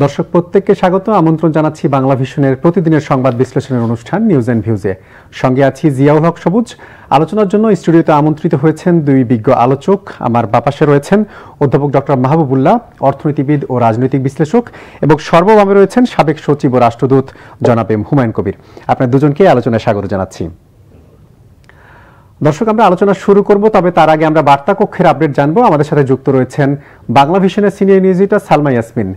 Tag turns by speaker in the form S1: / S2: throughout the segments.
S1: দর্শক প্রত্যেককে স্বাগত আমন্ত্রণ জানাচ্ছি বাংলা ভিশনের প্রতিদিনের সংবাদ বিশ্লেষণের অনুষ্ঠান নিউজ এন্ড ভিউজে। সঙ্গে আছি জিয়াউল হক সবুজ। আলোচনার জন্য স্টুডিওতে আমন্ত্রিত হয়েছেন দুই বিজ্ঞ আলোচক। আমার বাপাশে রয়েছেন অধ্যাপক ডক্টর মাহবুবুল্লাহ, অর্থনীতিবিদ ও রাজনৈতিক বিশ্লেষক, এবং সর্বভাবে রয়েছেন সাবেক সচিব ও রাষ্ট্রদূত জনাব এম হুমায়ুন কবির। আপনার দুজনকে আলোচনায় স্বাগত জানাচ্ছি। দর্শক, আমরা আলোচনা শুরু করব, তবে তার আগে আমরা বার্তা কক্ষের আপডেট জানবো। আমাদের সাথে যুক্ত রয়েছেন বাংলা ভিশনের senior news editor Salma Yasmin.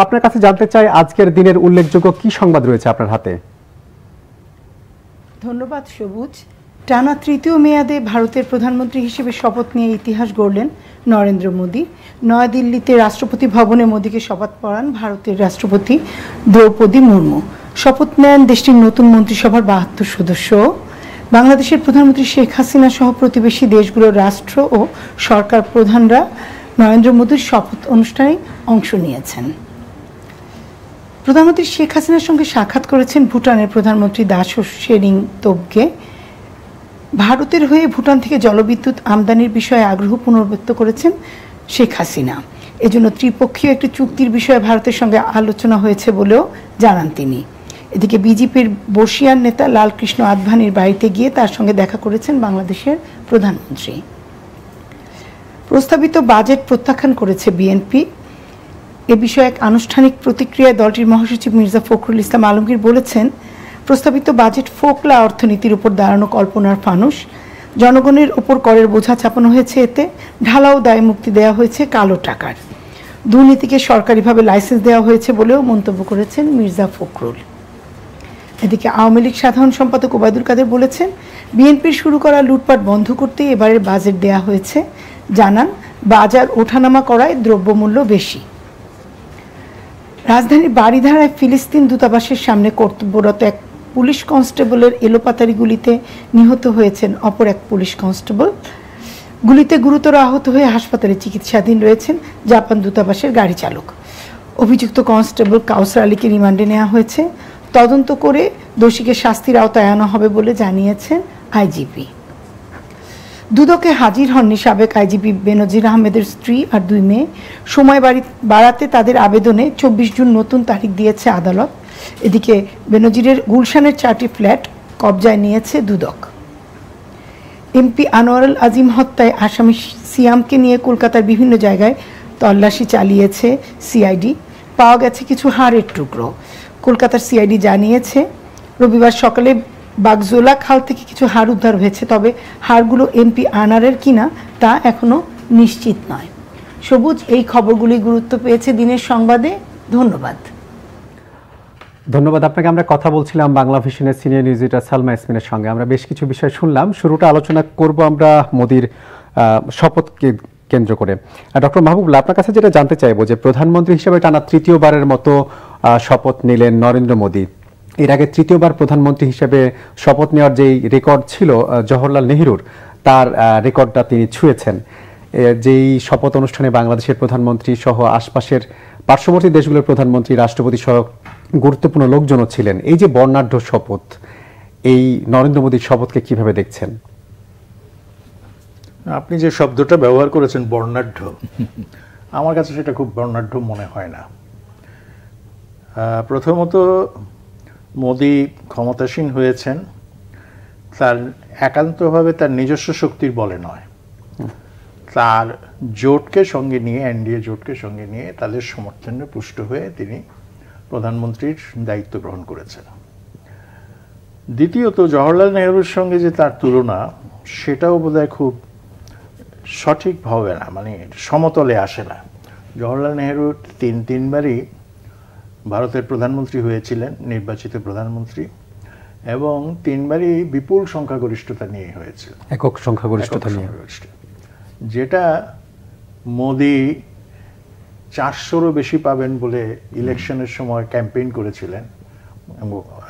S1: আপনার কাছে জানতে চাই, আজকের দিনের উল্লেখযোগ্য কি সংবাদ রয়েছে আপনার হাতে?
S2: ধন্যবাদ সবুজ। টানা তৃতীয় মেয়াদে ভারতের প্রধানমন্ত্রী হিসেবে শপথ নিয়ে ইতিহাস গড়লেন নরেন্দ্র মোদী। নয়াদিল্লিতে রাষ্ট্রপতি ভবনে মোদীকে শপথ পড়ান ভারতের রাষ্ট্রপতি দ্রৌপদী মুর্মু। শপথ নেন দেশটির নতুন মন্ত্রিসভার ৭২ সদস্য। বাংলাদেশের প্রধানমন্ত্রী শেখ হাসিনা সহ প্রতিবেশী দেশগুলোর রাষ্ট্র ও সরকার প্রধানরা নরেন্দ্র মোদীর শপথ অনুষ্ঠানে অংশ নিয়েছেন। প্রধানমন্ত্রী শেখ হাসিনার সঙ্গে সাক্ষাৎ করেছেন ভুটানের প্রধানমন্ত্রী দাশো শেরিং তোবগে। ভারতের হয়ে ভুটান থেকে জলবিদ্যুৎ আমদানির বিষয়ে আগ্রহ পুনর্ব্যক্ত করেছেন শেখ হাসিনা। এজন্য ত্রিপক্ষীয় একটি চুক্তির বিষয়ে ভারতের সঙ্গে আলোচনা হয়েছে বলেও জানান তিনি। এদিকে বিজেপির বর্ষিয়ান নেতা লালকৃষ্ণ আদভানির বাড়িতে গিয়ে তার সঙ্গে দেখা করেছেন বাংলাদেশের প্রধানমন্ত্রী। প্রস্তাবিত বাজেট প্রত্যাখ্যান করেছে বিএনপি। এ বিষয়ে এক আনুষ্ঠানিক প্রতিক্রিয়ায় দলটির মহাসচিব মির্জা ফখরুল ইসলাম আলমগীর বলেছেন, প্রস্তাবিত বাজেট ফোকলা অর্থনীতির উপর দাঁড়ানো কল্পনার ফানুস। জনগণের উপর করের বোঝা চাপানো হয়েছে, এতে ঢালাও দায় মুক্তি দেওয়া হয়েছে কালো টাকার। দুর্নীতিকে সরকারিভাবে লাইসেন্স দেওয়া হয়েছে বলেও মন্তব্য করেছেন মির্জা ফখরুল। এদিকে আওয়ামী লীগ সাধারণ সম্পাদক ওবায়দুল কাদের বলেছেন, বিএনপির শুরু করা লুটপাট বন্ধ করতে এবারের বাজেট দেয়া হয়েছে। জানান, বাজার ওঠানামা করায় দ্রব্যমূল্য বেশি। রাজধানীর বারিধারায় ফিলিস্তিন দূতাবাসের সামনে কর্তব্যরত এক পুলিশ কনস্টেবলের এলোপাতারি গুলিতে নিহত হয়েছেন অপর এক পুলিশ কনস্টেবল। গুলিতে গুরুতর আহত হয়ে হাসপাতালে চিকিৎসাধীন রয়েছেন জাপান দূতাবাসের গাড়ি চালক। অভিযুক্ত কনস্টেবল কাউসার আলীকে রিমান্ডে নেওয়া হয়েছে। তদন্ত করে দোষীকে শাস্তির আওতায় আনা হবে বলে জানিয়েছেন আইজিপি। দুদকে হাজির হননি সাবেক আইজিপি বেনজির আহমেদের স্ত্রী আর দুই মেয়ে। সময় বাড়াতে তাদের আবেদনে ২৪ জুন নতুন তারিখ দিয়েছে আদালত। এদিকে বেনজিরের গুলশানের ৪টি ফ্ল্যাট কবজায় নিয়েছে দুদক। এমপি আনোয়ারুল আজিম হত্যায় আসামি সিয়ামকে নিয়ে কলকাতার বিভিন্ন জায়গায় তল্লাশি চালিয়েছে সিআইডি। পাওয়া গেছে কিছু হাড়ের টুকরো। কলকাতার সিআইডি জানিয়েছে, রবিবার সকালে বাগজোলা খাল থেকে কিছু হাড় উদ্ধার হয়েছে, তবে হাড়গুলো এমপি আনারের কিনা তা এখনো নিশ্চিত নয়। সবুজ, এই খবরগুলি গুরুত্ব পেয়েছে দিনের সংবাদে। ধন্যবাদ।
S1: ধন্যবাদ আপনাকে। আমরা কথা বলছিলাম বাংলা ভিশনের সিনিয়র নিউজ এডিটর সালমা ইয়াসমিনের সঙ্গে। আমরা বেশ কিছু বিষয় শুনলাম। শুরুটা আলোচনা করব আমরা মোদির শপথকে কেন্দ্র করে। ডক্টর মাহবুবুল্লাহ, আপনার কাছে যেটা জানতে চাইবো যে প্রধানমন্ত্রী হিসেবে টানা তৃতীয়বারের মতো শপথ নিলেন নরেন্দ্র মোদী। এর আগে তৃতীয়বার প্রধানমন্ত্রী হিসেবে শপথ নেওয়ার যেই রেকর্ড ছিল জওহরলাল নেহরুর, তার রেকর্ডটা তিনি ছুঁয়েছেন। যেই শপথ অনুষ্ঠানে বাংলাদেশের প্রধানমন্ত্রী সহ আশপাশের পার্শ্ববর্তী দেশগুলোর প্রধানমন্ত্রী, রাষ্ট্রপতি সহ গুরুত্বপূর্ণ লোকজনও ছিলেন। এই যে বর্ণাঢ্য শপথ, এই নরেন্দ্র মোদীর শপথকে কিভাবে দেখছেন?
S3: আপনি যে শব্দটা ব্যবহার করেছেন বর্ণাঢ্য, আমার কাছে সেটা খুব বর্ণাঢ্য মনে হয় না। প্রথমত, মোদী ক্ষমতাসীন হয়েছেন তার একান্তভাবে তার নিজস্ব শক্তির বলে নয়, তার জোটকে সঙ্গে নিয়ে, এনডিএ জোটকে সঙ্গে নিয়ে তাদের সমর্থনে পুষ্ট হয়ে তিনি প্রধানমন্ত্রীর দায়িত্ব গ্রহণ করেছেন। দ্বিতীয়ত, জওহরলাল নেহরুর সঙ্গে যে তার তুলনা, সেটাও বোধহয় খুব সঠিক হবে না, মানে সমতলে আসে না। জওহরলাল নেহরু তিনবারই ভারতের প্রধানমন্ত্রী হয়েছিলেন, নির্বাচিত প্রধানমন্ত্রী, এবং তিনবারই বিপুল সংখ্যাগরিষ্ঠতা নিয়ে হয়েছিল,
S1: একক সংখ্যাগরিষ্ঠতা নিয়ে,
S3: যেটা মোদী ৪০০রও বেশি পাবেন বলে ইলেকশনের সময় ক্যাম্পেইন করেছিলেন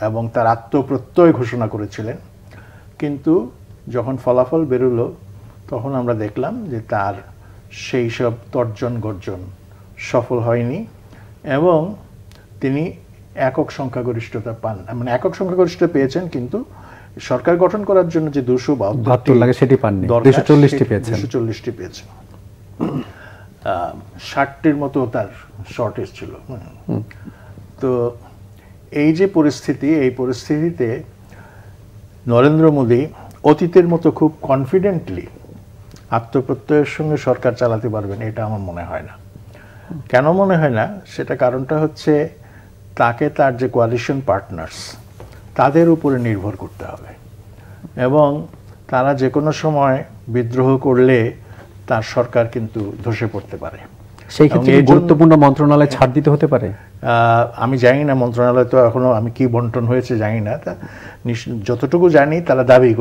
S3: এবং তার আত্মপ্রত্যয় ঘোষণা করেছিলেন। কিন্তু যখন ফলাফল বেরোলো, তখন আমরা দেখলাম যে তার সেই সব তর্জন গর্জন সফল হয়নি এবং তিনি একক সংখ্যাগরিষ্ঠতা পান, মানে একক সংখ্যাগরিষ্ঠতা পেয়েছেন, কিন্তু সরকার গঠন করার জন্য যে ২৭২ লাগে সেটি পাননি, ২৪০টি পেয়েছেন। 60টির মতো তার শর্টেজ ছিল। তো এই যে পরিস্থিতি, এই পরিস্থিতিতে নরেন্দ্র মোদী অতীতের মতো খুব কনফিডেন্টলি আত্মপ্রত্যয়ের সঙ্গে সরকার চালাতে পারবেন এটা আমার মনে হয় না। কেন মনে হয় না, সেটা কারণটা হচ্ছে তাকে তার যে কোয়ালিশন পার্টনার্স তাদের উপরে নির্ভর করতে হবে, এবং তারা যে কোনো সময় বিদ্রোহ করলে তার সরকার কিন্তু ধসে পড়তে পারে।
S1: সেই ক্ষেত্রে গুরুত্বপূর্ণ মন্ত্রণালয় ছাড় দিতে হতে পারে।
S3: আমি জানি না, মন্ত্রণালয় তো এখনো আমি কি বন্টন হয়েছে জানি না। যতটুকু জানি তারা দাবি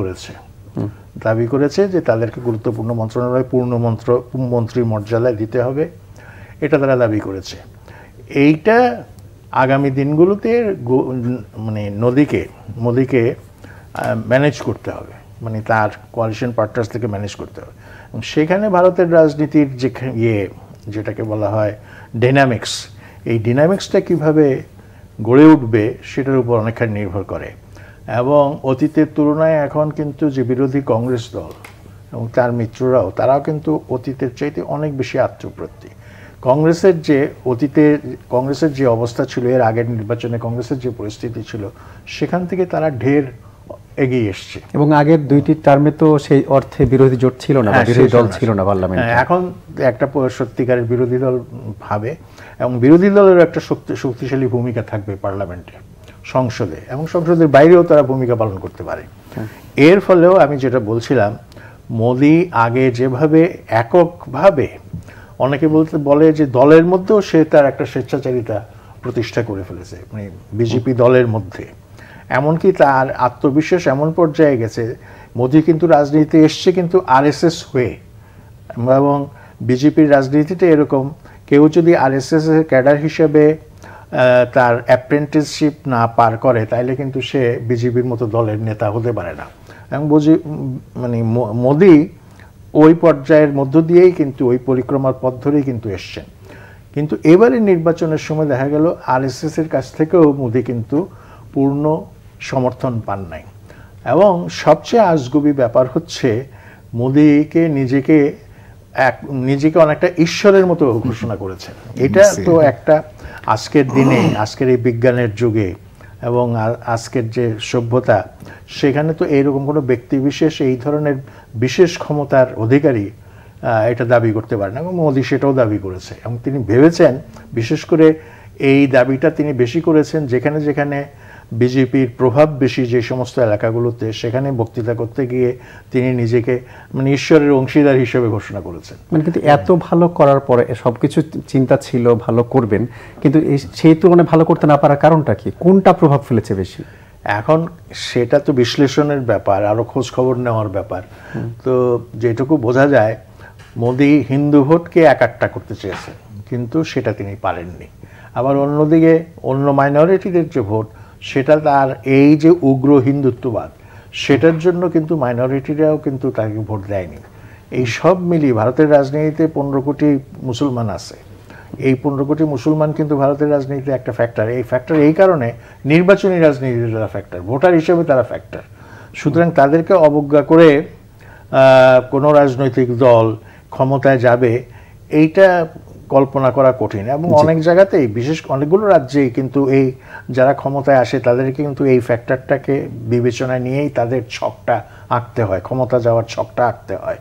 S3: করেছে যে তাদেরকে গুরুত্বপূর্ণ মন্ত্রণালয় পূর্ণ মন্ত্রী মর্যাদায় দিতে হবে, এটা তারা দাবি করেছে। এইটা আগামী দিনগুলোতে মানে মোদীকে ম্যানেজ করতে হবে, মানে তার কোয়ালিশন পার্টনার্স থেকে ম্যানেজ করতে হবে। এবং সেখানে ভারতের রাজনীতির যে যেটাকে বলা হয় ডাইনামিক্স, এই ডাইনামিক্সটা কিভাবে গড়ে উঠবে সেটার উপর অনেকখানি নির্ভর করে। এবং অতীতের তুলনায় এখন কিন্তু যে বিরোধী কংগ্রেস দল এবং তার মিত্ররাও, তারাও কিন্তু অতীতের চাইতে অনেক বেশি আত্মপ্রত্যয়ী। কংগ্রেসের যে অবস্থা ছিল এর আগের নির্বাচনে, কংগ্রেসের যে পরিস্থিতি ছিল, সেখান থেকে তারা ঢের এগিয়ে এসছে।
S1: এবং আগের দুইটি টার্মে তো সেই অর্থে বিরোধী জোট ছিল না, বিরোধী দল ছিল না পার্লামেন্টে।
S3: এখন একটা সত্যিকারের বিরোধী দল ভাবে, এবং বিরোধী দলের একটা শক্তিশালী ভূমিকা থাকবে পার্লামেন্টে, সংসদে, এবং সংসদের বাইরেও তারা ভূমিকা পালন করতে পারে। এর ফলেও আমি যেটা বলছিলাম, মোদী আগে যেভাবে এককভাবে, অনেকে বলে যে দলের মধ্যেও সে তার একটা স্বেচ্ছাচারিতা প্রতিষ্ঠা করে ফেলেছে, মানে বিজেপি দলের মধ্যে। এমনকি তার আত্মবিশ্বাস এমন পর্যায়ে গেছে, মোদী কিন্তু রাজনীতিতে এসছে কিন্তু আরএসএস হয়ে, এবং বিজেপির রাজনীতিতে এরকম, কেউ যদি আরএসএস এর ক্যাডার হিসেবে তার অ্যাপ্রেন্টিসশিপ না পার করে, তাইলে কিন্তু সে বিজেপির মতো দলের নেতা হতে পারে না। এবং মানে মোদী ওই পর্যায়ের মধ্য দিয়েই কিন্তু, ওই পরিক্রমার পথ ধরেই কিন্তু এসছেন। কিন্তু এবারে নির্বাচনের সময় দেখা গেল আরএসএস এর কাছ থেকেও মোদী কিন্তু পূর্ণ সমর্থন পান নাই। এবং সবচেয়ে আজগুবি ব্যাপার হচ্ছে, মোদীকে নিজেকে অনেকটা ঈশ্বরের মতো ঘোষণা করেছেন। এটা তো একটা আজকের দিনে, আজকের এই বিজ্ঞানের যুগে এবং আজকের যে সভ্যতা, সেখানে তো এইরকম কোনো ব্যক্তিবিশেষ এই ধরনের বিশেষ ক্ষমতার অধিকারী এটা দাবি করতে পারেন, এবং মোদী সেটাও দাবি করেছে। এবং তিনি ভেবেছেন, বিশেষ করে এই দাবিটা তিনি বেশি করেছেন যেখানে যেখানে বিজেপির প্রভাব বেশি, যে সমস্ত এলাকাগুলোতে, সেখানে বক্তৃতা করতে গিয়ে তিনি নিজেকে মানে ঈশ্বরের অংশীদার হিসেবে ঘোষণা করেছেন।
S1: মানে কিন্তু এত ভালো করার পরে, সবকিছু চিন্তা ছিল ভালো করবেন, কিন্তু সেই তুলনায় ভালো করতে না পারার কারণটা কি? কোনটা প্রভাব ফেলেছে বেশি?
S3: এখন সেটা তো বিশ্লেষণের ব্যাপার, আরো খোঁজ খবর নেওয়ার ব্যাপার। তো যেটুকু বোঝা যায়, মোদী হিন্দু ভোটকে একাট্টা করতে চেয়েছেন, কিন্তু সেটা তিনি পারেননি। আবার অন্যদিকে অন্য মাইনরিটিদের যে ভোট, সেটা তার এই যে উগ্র হিন্দুত্ববাদ, সেটার জন্য কিন্তু মাইনরিটিরাও কিন্তু তাকে ভোট দেয়নি। এই সব মিলিয়ে ভারতের রাজনীতিতে 15 কোটি মুসলমান আছে। এই 15 কোটি মুসলমান কিন্তু ভারতের রাজনীতিতে একটা ফ্যাক্টর। এই ফ্যাক্টর এই কারণে নির্বাচনী রাজনীতিতে তারা ফ্যাক্টর, ভোটার হিসেবে তারা ফ্যাক্টর। সুতরাং তাদেরকে অবজ্ঞা করে কোনো রাজনৈতিক দল ক্ষমতায় যাবে, এইটা কল্পনা করা কঠিন। এবং অনেক জায়গাতেই, বিশেষ অনেকগুলো রাজ্যেই কিন্তু এই যারা ক্ষমতায় আসে, তাদেরকে কিন্তু এই ফ্যাক্টরটাকে বিবেচনায় নিয়েই তাদের ছকটা আঁকতে হয়, ক্ষমতা যাওয়ার ছকটা আঁকতে হয়।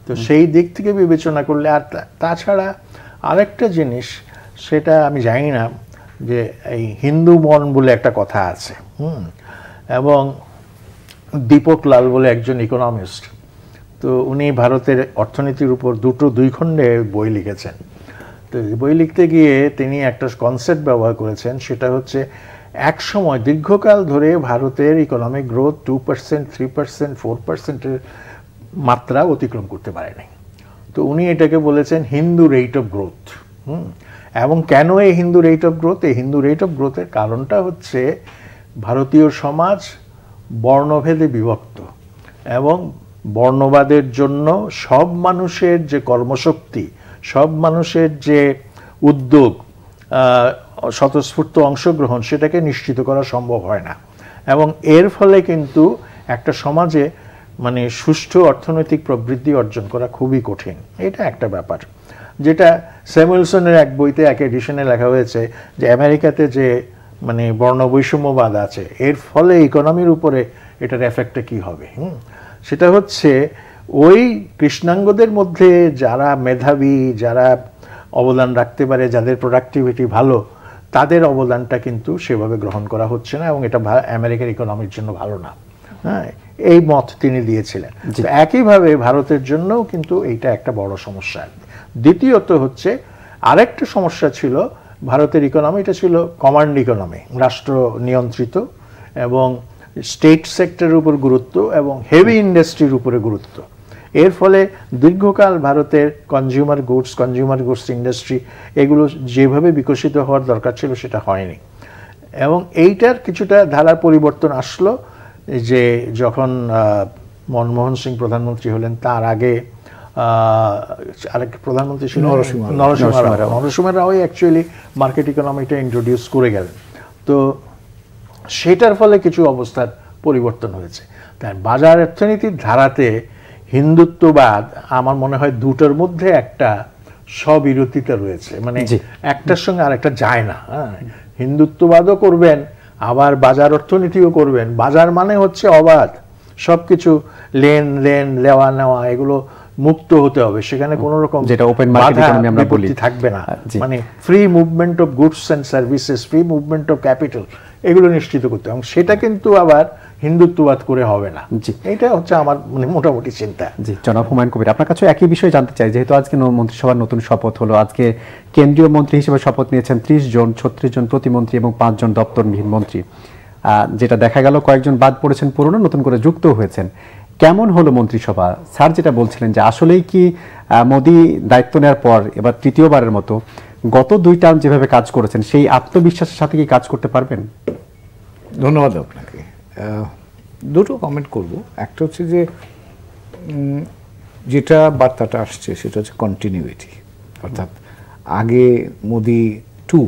S3: তো সেই দিক থেকে বিবেচনা করলে, আর তাছাড়া আরেকটা জিনিস, সেটা আমি জানি না, যে এই হিন্দু মন বলে একটা কথা আছে, এবং দীপক লাল বলে একজন ইকোনমিস্ট, তো উনি ভারতের অর্থনীতির উপর দুই খণ্ডে বই লিখেছেন। তো বই লিখতে গিয়ে তিনি একটা কনসেপ্ট ব্যবহার করেছেন, সেটা হচ্ছে এক সময় দীর্ঘকাল ধরে ভারতের ইকোনমিক গ্রোথ 2%, 3%, 4%-এর মাত্রা অতিক্রম করতে পারেনি। তো উনি এটাকে বলেছেন হিন্দু রেট অফ গ্রোথ। এবং কেন এই হিন্দু রেট অফ গ্রোথ? এই হিন্দু রেট অফ গ্রোথের কারণটা হচ্ছে, ভারতীয় সমাজ বর্ণভেদে বিভক্ত, এবং বর্ণবাদের জন্য সব মানুষের যে কর্মশক্তি, সব মানুষের যে উদ্যোগ, স্বতঃস্ফূর্ত অংশগ্রহণ, সেটাকে নিশ্চিত করা সম্ভব হয় না। এবং এর ফলে কিন্তু একটা সমাজে মানে সুষ্ঠু অর্থনৈতিক প্রবৃদ্ধি অর্জন করা খুবই কঠিন। এটা একটা ব্যাপার। যেটা স্যামুয়েলসনের এক বইতে এক এডিশনে লেখা হয়েছে যে আমেরিকাতে যে মানে বর্ণবৈষম্যবাদ আছে এর ফলে ইকোনমির উপরে এটার এফেক্টটা কি হবে। সেটা হচ্ছে ওই কৃষ্ণাঙ্গদের মধ্যে যারা মেধাবী, যারা অবদান রাখতে পারে, যাদের প্রোডাক্টিভিটি ভালো, তাদের অবদানটা কিন্তু সেভাবে গ্রহণ করা হচ্ছে না, এবং এটা আমেরিকার ইকোনমির জন্য ভালো না। হ্যাঁ, এই মত তিনি দিয়েছিলেন। তো একইভাবে ভারতের জন্যও কিন্তু এইটা একটা বড় সমস্যা। দ্বিতীয়ত হচ্ছে আরেকটা সমস্যা ছিল ভারতের ইকোনমিটা ছিল কমান্ড ইকোনমি, রাষ্ট্র নিয়ন্ত্রিত, এবং স্টেট সেক্টরের উপর গুরুত্ব এবং হেভি ইন্ডাস্ট্রির উপরে গুরুত্ব। এর ফলে দীর্ঘকাল ভারতের কনজিউমার গুডস ইন্ডাস্ট্রি এগুলো যেভাবে বিকশিত হওয়ার দরকার ছিল সেটা হয়নি। এবং এইটার কিছুটা ধারার পরিবর্তন আসলো যে যখন মনমোহন সিং প্রধানমন্ত্রী হলেন, তার আগে আরেক প্রধানমন্ত্রী ছিল নরসিংহ রাও অ্যাকচুয়ালি মার্কেট ইকোনমিটা ইন্ট্রোডিউস করে গেলেন। তো সেটার ফলে কিছু অবস্থার পরিবর্তন হয়েছে। তাই বাজার অর্থনীতির ধারাতে হিন্দুত্ববাদ আমার মনে হয় দুটোর মধ্যে একটা স্ববিরোধিতা রয়েছে, মানে একটার সঙ্গে আরেকটা যায় না। হিন্দুত্ববাদও করবেন আবার বাজার অর্থনীতিও করবেন। বাজার মানে হচ্ছে অবাধ, সবকিছু লেনদেন নেওয়া এগুলো মুক্ত হতে হবে, সেখানে কোনো রকম
S1: যেটা ওপেন মার্কেট ইকোনমি আমরা বলি
S3: থাকবে না। মানে free movement of goods and services, free movement of capital, এগুলো নিশ্চিত করতে হবে। এবং সেটা কিন্তু আবার হিন্দুত্ববাদ করে হবে না। এটা হচ্ছে আমার মানে মোটামুটি চিন্তা।
S1: জি, জনাব হুমায়ুন কবির, আপনার কাছে একই বিষয় জানতে চাই। যেহেতু আজকে মন্ত্রিসভার নতুন শপথ হলো, আজকে কেন্দ্রীয় মন্ত্রী হিসেবে শপথ নিয়েছেন 30 জন, 36 জন প্রতিমন্ত্রী এবং 5 জন দপ্তরবিহীন মন্ত্রী। যেটা দেখা গেল কয়েকজন বাদ পড়েছেন, পুরনো নতুন করে যুক্ত হয়েছেন। কেমন হলো মন্ত্রিসভা? স্যার যেটা বলছিলেন যে আসলেই কি মোদি দায়িত্ব নেওয়ার পর এবার তৃতীয়বারের মতো গত 2 টার্ম যেভাবে কাজ করেছেন সেই আত্মবিশ্বাসের সাথে কি কাজ করতে পারবেন?
S4: ধন্যবাদ আপনাকে। দুটো কমেন্ট করব। একটা হচ্ছে যে যেটা বার্তাটা আসছে সেটা হচ্ছে কন্টিনিউইটি, অর্থাৎ আগে মোদি 2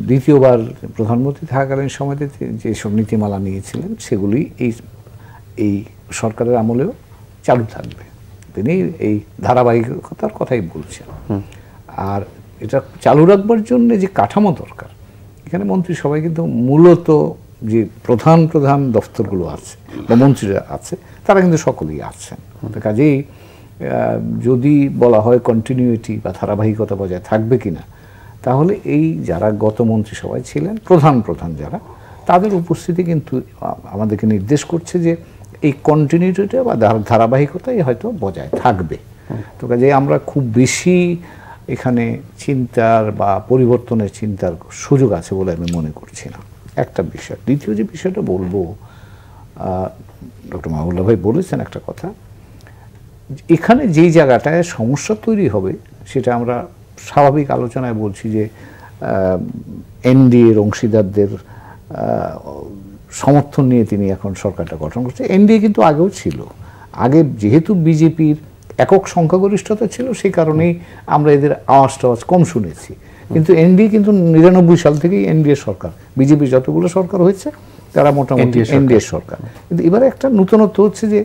S4: দ্বিতীয়বার প্রধানমন্ত্রী থাকাকালীন সময়তে যেসব নীতিমালা নিয়েছিলেন সেগুলি এই সরকারের আমলেও চালু থাকবে। তিনি এই ধারাবাহিকতার কথাই বলছেন। আর এটা চালু রাখবার জন্য যে কাঠামো দরকার, এখানে মন্ত্রিসভায় কিন্তু মূলত যে প্রধান দফতরগুলো আছে বা মন্ত্রীরা আছে তারা কিন্তু সকলেই আছেন। কাজেই যদি বলা হয় কন্টিনিউইটি বা ধারাবাহিকতা বজায় থাকবে কিনা, তাহলে এই যারা গত মন্ত্রিসভায় ছিলেন প্রধান যারা, তাদের উপস্থিতি কিন্তু আমাদেরকে নির্দেশ করছে যে এই কন্টিনিউটিটা বা ধারাবাহিকতাই হয়তো বজায় থাকবে। তো কাজেই আমরা খুব বেশি এখানে চিন্তার বা পরিবর্তনের চিন্তার সুযোগ আছে বলে আমি মনে করছি না, একটা বিষয়। দ্বিতীয় যে বিষয়টা বলবো, ডক্টর মাহবুবুল্লাহ ভাই বলেছেন একটা কথা, এখানে যেই জায়গাটায় সমস্যা তৈরি হবে সেটা আমরা স্বাভাবিক আলোচনায় বলছি যে এনডিএর অংশীদারদের সমর্থন নিয়ে তিনি এখন সরকারটা গঠন করছে। এনডিএ কিন্তু আগেও ছিল, আগে যেহেতু বিজেপির একক সংখ্যাগরিষ্ঠতা ছিল সেই কারণেই আমরা এদের আওয়াজ টাওয়াজ কম শুনেছি। কিন্তু এনডিএ কিন্তু 99 সাল থেকেই এনডিএ সরকার, বিজেপির যতগুলো সরকার হয়েছে তারা মোটামুটি এনডিএ সরকার। কিন্তু এবারে একটা নতুনত্ব হচ্ছে যে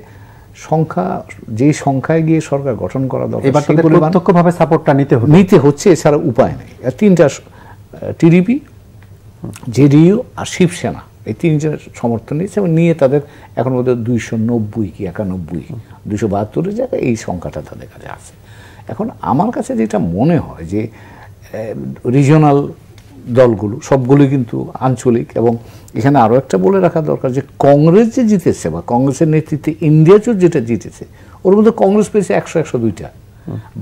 S4: যেই সংখ্যায় গিয়ে সরকার গঠন করা দরকার
S1: এবার প্রত্যক্ষভাবে সাপোর্টটা নিতে হচ্ছে,
S4: এছাড়া উপায় নেই। আর 3টা টিডিপি, জেডিইউ আর শিবসেনা, এই 3জন সমর্থন নিয়েছে এবং নিয়ে তাদের এখন বোধহয় 290 কি 91, 272 জায়গায় এই সংখ্যাটা তাদের কাছে আছে। এখন আমার কাছে যেটা মনে হয় যে রিজিওনাল দলগুলো সবগুলোই কিন্তু আঞ্চলিক, এবং এখানে আরও একটা বলে রাখা দরকার যে কংগ্রেস যে জিতেছে বা কংগ্রেসের নেতৃত্বে ইন্ডিয়া জোট যেটা জিতেছে, ওর মধ্যে কংগ্রেস পেয়েছে 100-102টা,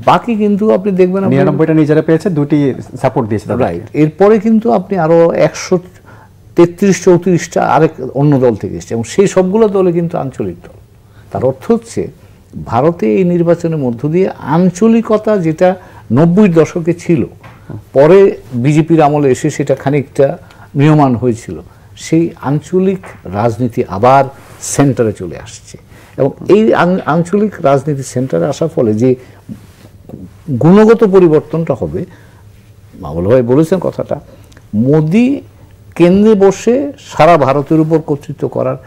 S4: বাকি কিন্তু আপনি দেখবেন
S1: 99টা নিজেরা পেয়েছে, 2টি সাপোর্ট দিয়েছে।
S4: রাইট। এরপরে কিন্তু আপনি আরো 133-34টা আরেক অন্য দল থেকে এসছে, এবং সেই সবগুলো দলে কিন্তু আঞ্চলিক দল। তার অর্থ হচ্ছে ভারতে এই নির্বাচনের মধ্য দিয়ে আঞ্চলিকতা যেটা 90-র দশকে ছিল, পরে বিজেপির আমলে এসে সেটা খানিকটা নিয়মান হয়েছিল, সেই আঞ্চলিক রাজনীতি আবার সেন্টারে চলে আসছে। এবং এই আঞ্চলিক রাজনীতি সেন্টারে আসার ফলে যে গুণগত পরিবর্তনটা হবে, মামুল ভাই বলেছেন কথাটা, মোদি কেন্দ্রে বসে সারা ভারতের উপর কর্তৃত্ব করার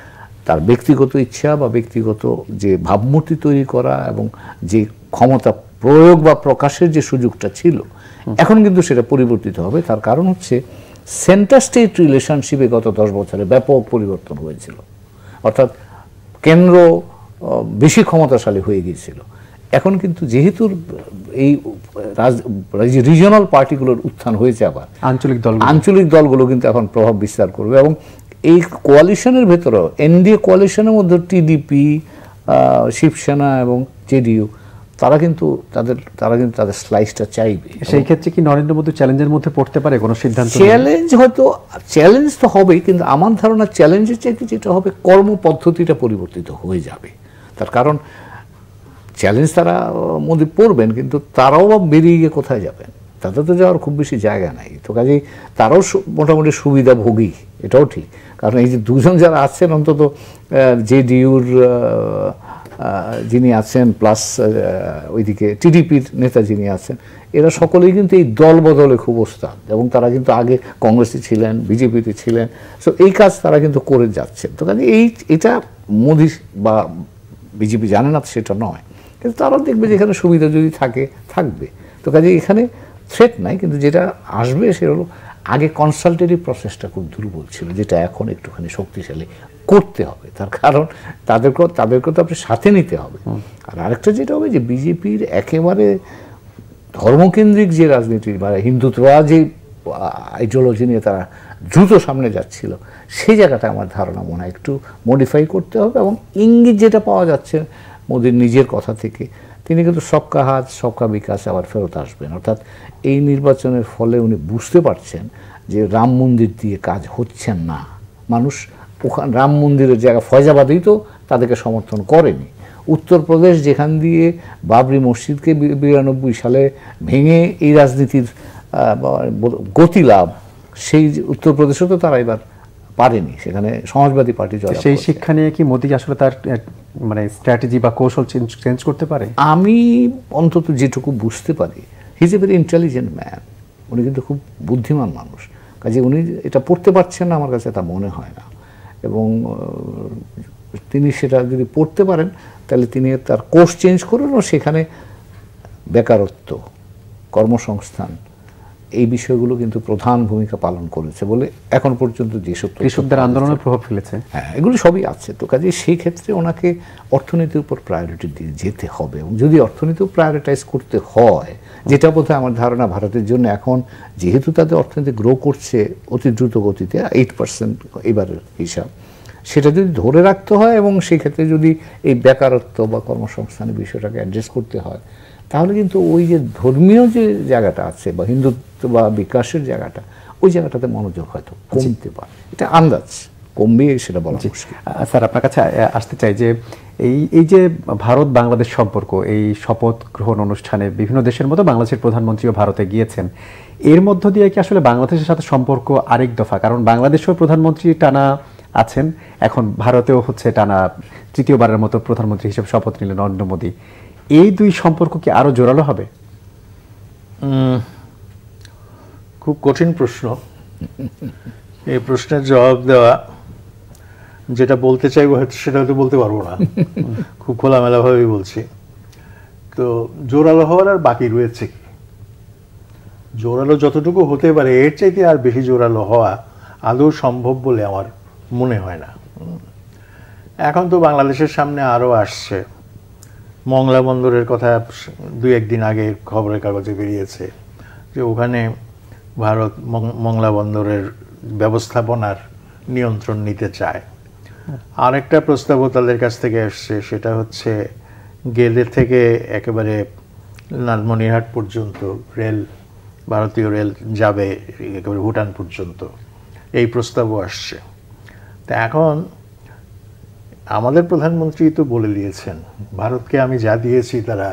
S4: তার ব্যক্তিগত ইচ্ছা বা ব্যক্তিগত যে ভাবমূর্তি তৈরি করা এবং যে ক্ষমতা প্রয়োগ বা প্রকাশের যে সুযোগটা ছিল, এখন কিন্তু সেটা পরিবর্তিত হবে। তার কারণ হচ্ছে সেন্টার স্টেট রিলেশনশিপে গত 10 বছরে ব্যাপক পরিবর্তন হয়েছিল, অর্থাৎ কেন্দ্র বেশি ক্ষমতাশালী হয়ে গিয়েছিল। এখন কিন্তু যেহেতু এই রিজিওনাল পার্টিগুলোর উত্থান হয়েছে, আবার আঞ্চলিক দলগুলো কিন্তু এখন প্রভাব বিস্তার করবে, এবং এই কোয়ালিশনের ভেতরেও এনডিএ কোয়ালিশনের মধ্যে টিডিপি, শিবসেনা এবং জেডিইউ তারা কিন্তু তাদের স্লাইসটা চাইবে।
S1: সেই ক্ষেত্রে কি নরেন্দ্র মোদী চ্যালেঞ্জের মধ্যে পড়তে পারে কোনো সিদ্ধান্ত?
S4: চ্যালেঞ্জ তো হবেই, কিন্তু আমার ধারণা চ্যালেঞ্জের চাইতে যেটা হবে কর্মপদ্ধতিটা পরিবর্তিত হয়ে যাবে। তার কারণ চ্যালেঞ্জ তারা মোদী পড়বেন, কিন্তু তারাও বা বেরিয়ে গিয়ে কোথায় যাবেন? তাদের তো যাওয়ার খুব বেশি জায়গা নাই। তো কাজেই তারাও মোটামুটি সুবিধাভোগী, এটাও ঠিক। কারণ এই যে দুজন যারা আছেন, অন্তত জেডিইউর যিনি আছেন প্লাস ওইদিকে টিডিপির নেতা যিনি আছেন, এরা সকলেই কিন্তু এই দল বদলে খুব ওস্তাদ, এবং তারা কিন্তু আগে কংগ্রেসে ছিলেন, বিজেপিতে ছিলেন। সো এই কাজ তারা কিন্তু করে যাচ্ছেন। তো কাজে এটা মোদী বা বিজেপি জানে না সেটা নয়, কিন্তু তারাও দেখবে যে এখানে সুবিধা যদি থাকবে। তো কাজে এখানে থ্রেট নাই, কিন্তু যেটা আসবে সেটা হলো আগে কনসালটেটিভ প্রসেসটা খুব দুর্বল ছিল, যেটা এখন একটুখানি শক্তিশালী করতে হবে। তার কারণ তাদেরকে তো আপনি সাথে নিতে হবে। আর আরেকটা যেটা হবে যে বিজেপির একেবারে ধর্মকেন্দ্রিক যে রাজনীতি বা হিন্দুত্ববাদ যে আইডিওলজি নিয়ে তারা দ্রুত সামনে যাচ্ছিল, সেই জায়গাটা আমার ধারণা মনে হয় একটু মডিফাই করতে হবে। এবং ইঙ্গিত যেটা পাওয়া যাচ্ছে মোদির নিজের কথা থেকে, তিনি কিন্তু সবকা হাত সবকা বিকাশ আবার ফেরত আসবেন। অর্থাৎ এই নির্বাচনের ফলে উনি বুঝতে পারছেন যে রাম মন্দির দিয়ে কাজ হচ্ছে না। মানুষ ওখানে রাম মন্দিরের জায়গা ফয়জাবাদেই তো তাদেরকে সমর্থন করেনি। উত্তরপ্রদেশ যেখান দিয়ে বাবরি মসজিদকে 92 সালে ভেঙে এই রাজনীতির গতি লাভ, সেই উত্তরপ্রদেশও তো তারা এবার পারেনি, সেখানে সমাজবাদী পার্টি জয়।
S1: সেই শিক্ষা নিয়ে কি মোদী আসলে তার মানে স্ট্র্যাটেজি বা কৌশল চেঞ্জ করতে পারে?
S4: আমি অন্তত যেটুকু বুঝতে পারি, he is a very intelligent man. উনি কিন্তু খুব বুদ্ধিমান মানুষ, কাজে উনি এটা পড়তে পারছেন না আমার কাছে তা মনে হয় না। এবং তিনি সেটা যদি পড়তে পারেন, তাহলে তিনি তার কোর্স চেঞ্জ করুন, ও সেখানে বেকারত্ব, কর্মসংস্থান, এই বিষয়গুলো কিন্তু প্রধান ভূমিকা পালন করেছে বলে এখন পর্যন্ত যেসব
S1: কৃষকদের আন্দোলনের প্রভাব ফেলেছে,
S4: হ্যাঁ, এগুলো সবই আছে। তো কাজে সেই ক্ষেত্রে ওনাকে অর্থনীতির উপর প্রায়োরিটি দিয়ে যেতে হবে। এবং যদি অর্থনীতিও প্রায়োরিটাইজ করতে হয়, যেটা বোধহয় আমার ধারণা ভারতের জন্য এখন, যেহেতু তাদের অর্থনীতি গ্রো করছে অতি দ্রুত গতিতে, 8% এবারের হিসাব, সেটা যদি ধরে রাখতে হয় এবং সেই ক্ষেত্রে যদি এই বেকারত্ব বা কর্মসংস্থানের বিষয়টাকে অ্যাড্রেস করতে হয়, তাহলে কিন্তু ওই যে ধর্মীয় যে জায়গাটা আছে বা হিন্দুত্ব বা বিকাশের জায়গাটা, ওই জায়গাটাতে মনোযোগ হয়তো কমতে পারে। এটা আন্দাজ, কমবে সেটা বলা মুশকিল।
S1: স্যার, আপনার কাছে আসতে চাই যে এই যে ভারত বাংলাদেশ সম্পর্ক, এই শপথ গ্রহণ অনুষ্ঠানে বিভিন্ন দেশের মতো বাংলাদেশের প্রধানমন্ত্রীও ভারতে গিয়েছেন, এর মধ্য দিয়ে কি আসলে বাংলাদেশের সাথে সম্পর্ক আরেক দফা? কারণ বাংলাদেশেও প্রধানমন্ত্রী টানা আছেন, এখন ভারতেও হচ্ছে টানা তৃতীয়বারের মতো প্রধানমন্ত্রী হিসেবে শপথ নিলেন নরেন্দ্র মোদী। এই দুই সম্পর্ক কি আরো জোরালো হবে?
S3: খুব কঠিন প্রশ্ন। এই প্রশ্নের জবাব দেওয়া, যেটা বলতে চাইবো হয়তো সেটা হয়তো বলতে পারবো না, খুব খোলামেলা ভাবেই বলছি। তো জোরালো হওয়ার আর বাকি রয়েছে কি? জোরালো যতটুকু হতে পারে, এর চাইতে আর বেশি জোরালো হওয়া আদৌ সম্ভব বলে আমার মনে হয় না। এখন তো বাংলাদেশের সামনে আরও আসছে, মংলা বন্দরের কথা 2-1 দিন আগে খবরের কাগজে বেরিয়েছে যে ওখানে ভারত মংলা বন্দরের ব্যবস্থাপনার নিয়ন্ত্রণ নিতে চায়। আরেকটা প্রস্তাবও তাদের কাছ থেকে আসছে, সেটা হচ্ছে গেলে থেকে একেবারে লালমনিরহাট পর্যন্ত রেল, ভারতীয় রেল যাবে একেবারে ভুটান পর্যন্ত, এই প্রস্তাবও আসছে। তা এখন আমাদের প্রধানমন্ত্রী তো বলে দিয়েছেন, ভারতকে আমি যা দিয়েছি তারা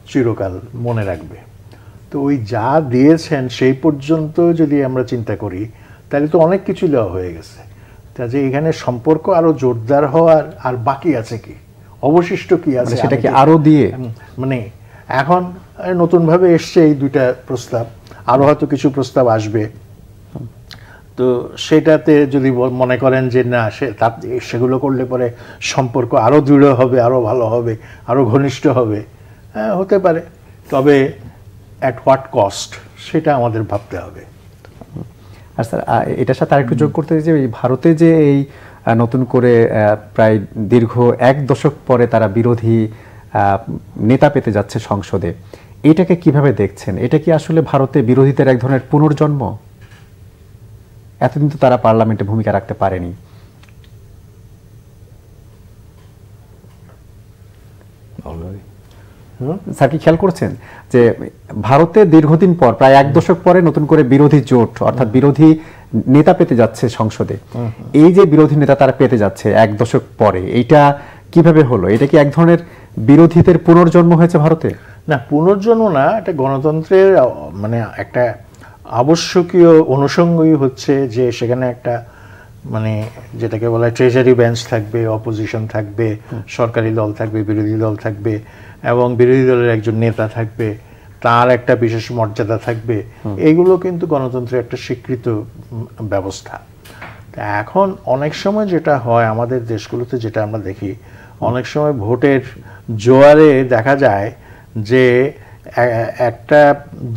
S3: চিরকাল মনে রাখবে। তো ওই যা দিয়েছেন সেই পর্যন্ত যদি আমরা চিন্তা করি, তাহলে তো অনেক কিছু দেওয়া হয়ে গেছে। কাজে এখানে সম্পর্ক আরো জোরদার হওয়ার আর বাকি আছে কি, অবশিষ্ট কি আছে?
S1: সেটা কি আরো দিয়ে,
S3: মানে এখন নতুনভাবে এসছে এই দুইটা প্রস্তাব, আরো হয়তো কিছু প্রস্তাব আসবে। তো সেটাতে যদি মনে করেন যে না, সেগুলো করলে পরে সম্পর্ক আরো দৃঢ় হবে, আরো ভালো হবে, আরো ঘনিষ্ঠ হবে, হ্যাঁ হতে পারে। তবে অ্যাট হোয়াট কস্ট সেটা আমাদের ভাবতে হবে।
S1: আর স্যার এটার সাথে আরেকটু যোগ করতে চাই যে এই ভারতে যে এই নতুন করে প্রায় দীর্ঘ 1 দশক পরে তারা বিরোধী নেতা পেতে যাচ্ছে সংসদে, এটাকে কিভাবে দেখছেন? এটা কি আসলে ভারতে বিরোধীদের এক ধরনের পুনর্জন্ম? এতদিন তো তারা পার্লামেন্টে ভূমিকা রাখতে পারেনি। স্যার কি খেয়াল করছেন যে ভারতে দীর্ঘদিন পর প্রায় 1 দশক পরে নতুন করে বিরোধী জোট অর্থাৎ বিরোধী নেতা পেতে যাচ্ছে সংসদে, এই যে বিরোধী নেতা তারা পেতে যাচ্ছে 1 দশক পরে, এইটা কিভাবে হলো? এটা কি এক ধরনের বিরোধীদের পুনর্জন্ম হয়েছে ভারতে?
S3: না, পুনর্জন্ম না, এটা গণতন্ত্রের মানে একটা আবশ্যকীয় অনুষঙ্গই হচ্ছে যে সেখানে একটা মানে যেটাকে বলা হয় ট্রেজারি বেঞ্চ থাকবে, অপোজিশন থাকবে, সরকারি দল থাকবে, বিরোধী দল থাকবে, এবং বিরোধী দলের একজন নেতা থাকবে, তার একটা বিশেষ মর্যাদা থাকবে। এইগুলো কিন্তু গণতন্ত্রের একটা স্বীকৃত ব্যবস্থা। এখন অনেক সময় যেটা হয় আমাদের দেশগুলোতে, যেটা আমরা দেখি অনেক সময় ভোটের জোয়ারে দেখা যায় যে একটা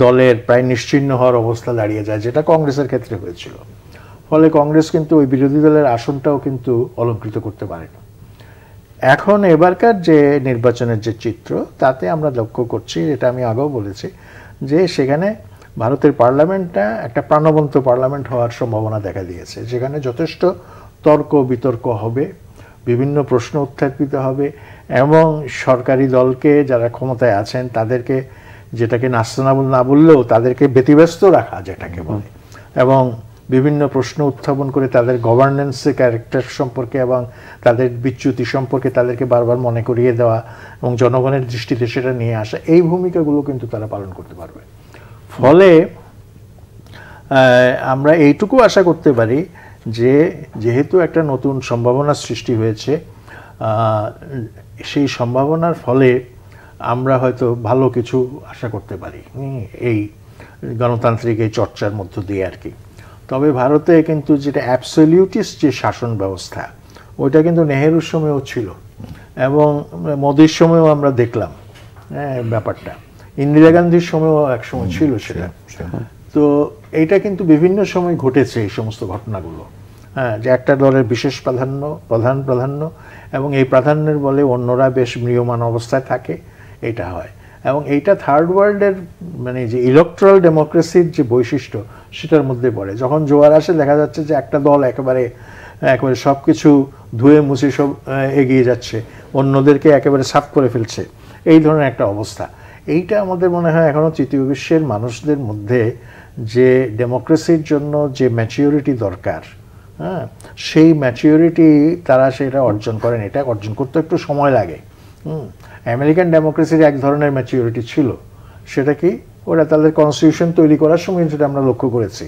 S3: দলের প্রায় নিশ্চিহ্ন হওয়ার অবস্থা দাঁড়িয়ে যায়, যেটা কংগ্রেসের ক্ষেত্রে হয়েছিল। ফলে কংগ্রেস কিন্তু ওই বিরোধী দলের আসনটাও কিন্তু অলঙ্কৃত করতে পারেনি। এখন এবারকার যে নির্বাচনের যে চিত্র, তাতে আমরা লক্ষ্য করছি, যেটা আমি আগেও বলেছি, যে সেখানে ভারতের পার্লামেন্টটা একটা প্রাণবন্ত পার্লামেন্ট হওয়ার সম্ভাবনা দেখা দিয়েছে, যেখানে যথেষ্ট তর্ক বিতর্ক হবে, বিভিন্ন প্রশ্ন উত্থাপিত হবে, এবং সরকারি দলকে যারা ক্ষমতায় আছেন তাদেরকে, যেটাকে নাস্তানাবুদ না বললেও তাদেরকে ব্যতিব্যস্ত রাখা যেটাকে বলে, এবং বিভিন্ন প্রশ্ন উত্থাপন করে তাদের গভর্নেন্সের ক্যারেক্টার সম্পর্কে এবং তাদের বিচ্যুতি সম্পর্কে তাদেরকে বারবার মনে করিয়ে দেওয়া এবং জনগণের দৃষ্টিতে সেটা নিয়ে আসা, এই ভূমিকাগুলো কিন্তু তারা পালন করতে পারবে। ফলে আমরা এইটুকু আশা করতে পারি যে যেহেতু একটা নতুন সম্ভাবনার সৃষ্টি হয়েছে, সেই সম্ভাবনার ফলে আমরা হয়তো ভালো কিছু আশা করতে পারি এই গণতান্ত্রিক এই চর্চার মধ্য দিয়ে আর কি। তবে ভারতে কিন্তু যেটা অ্যাবসলিউটিস্ট যে শাসন ব্যবস্থা, ওইটা কিন্তু নেহেরুর সময়ও ছিল এবং মোদির সময়ও আমরা দেখলাম ব্যাপারটা, ইন্দিরা গান্ধীর সময়ও একসময় ছিল সেটা। তো এইটা কিন্তু বিভিন্ন সময় ঘটেছে এই সমস্ত ঘটনাগুলো, যে একটা দলের বিশেষ প্রাধান্য এবং এই প্রাধান্যের বলে অন্যরা বেশ ম্রিয়মাণ অবস্থায় থাকে, এটা হয়। এবং এইটা থার্ড ওয়ার্ল্ডের মানে যে ইলেকট্রাল ডেমোক্রেসির যে বৈশিষ্ট্য সেটার মধ্যে পড়ে। যখন জোয়ার আসে দেখা যাচ্ছে যে একটা দল একেবারে সব কিছু ধুয়ে মুছে সব এগিয়ে যাচ্ছে, অন্যদেরকে একেবারে সাফ করে ফেলছে, এই ধরনের একটা অবস্থা। এইটা আমাদের মনে হয় এখনও তৃতীয় বিশ্বের মানুষদের মধ্যে যে ডেমোক্রেসির জন্য যে ম্যাচিউরিটি দরকার, সেই ম্যাচিউরিটি তারা সেটা অর্জন করেন। এটা অর্জন করতে একটু সময় লাগে। আমেরিকান ডেমোক্রেসির এক ধরনের ম্যাচিউরিটি ছিল, সেটা কি, ওরা তাদের কনস্টিটিউশন তৈরি করার সময় যেটা আমরা লক্ষ্য করেছি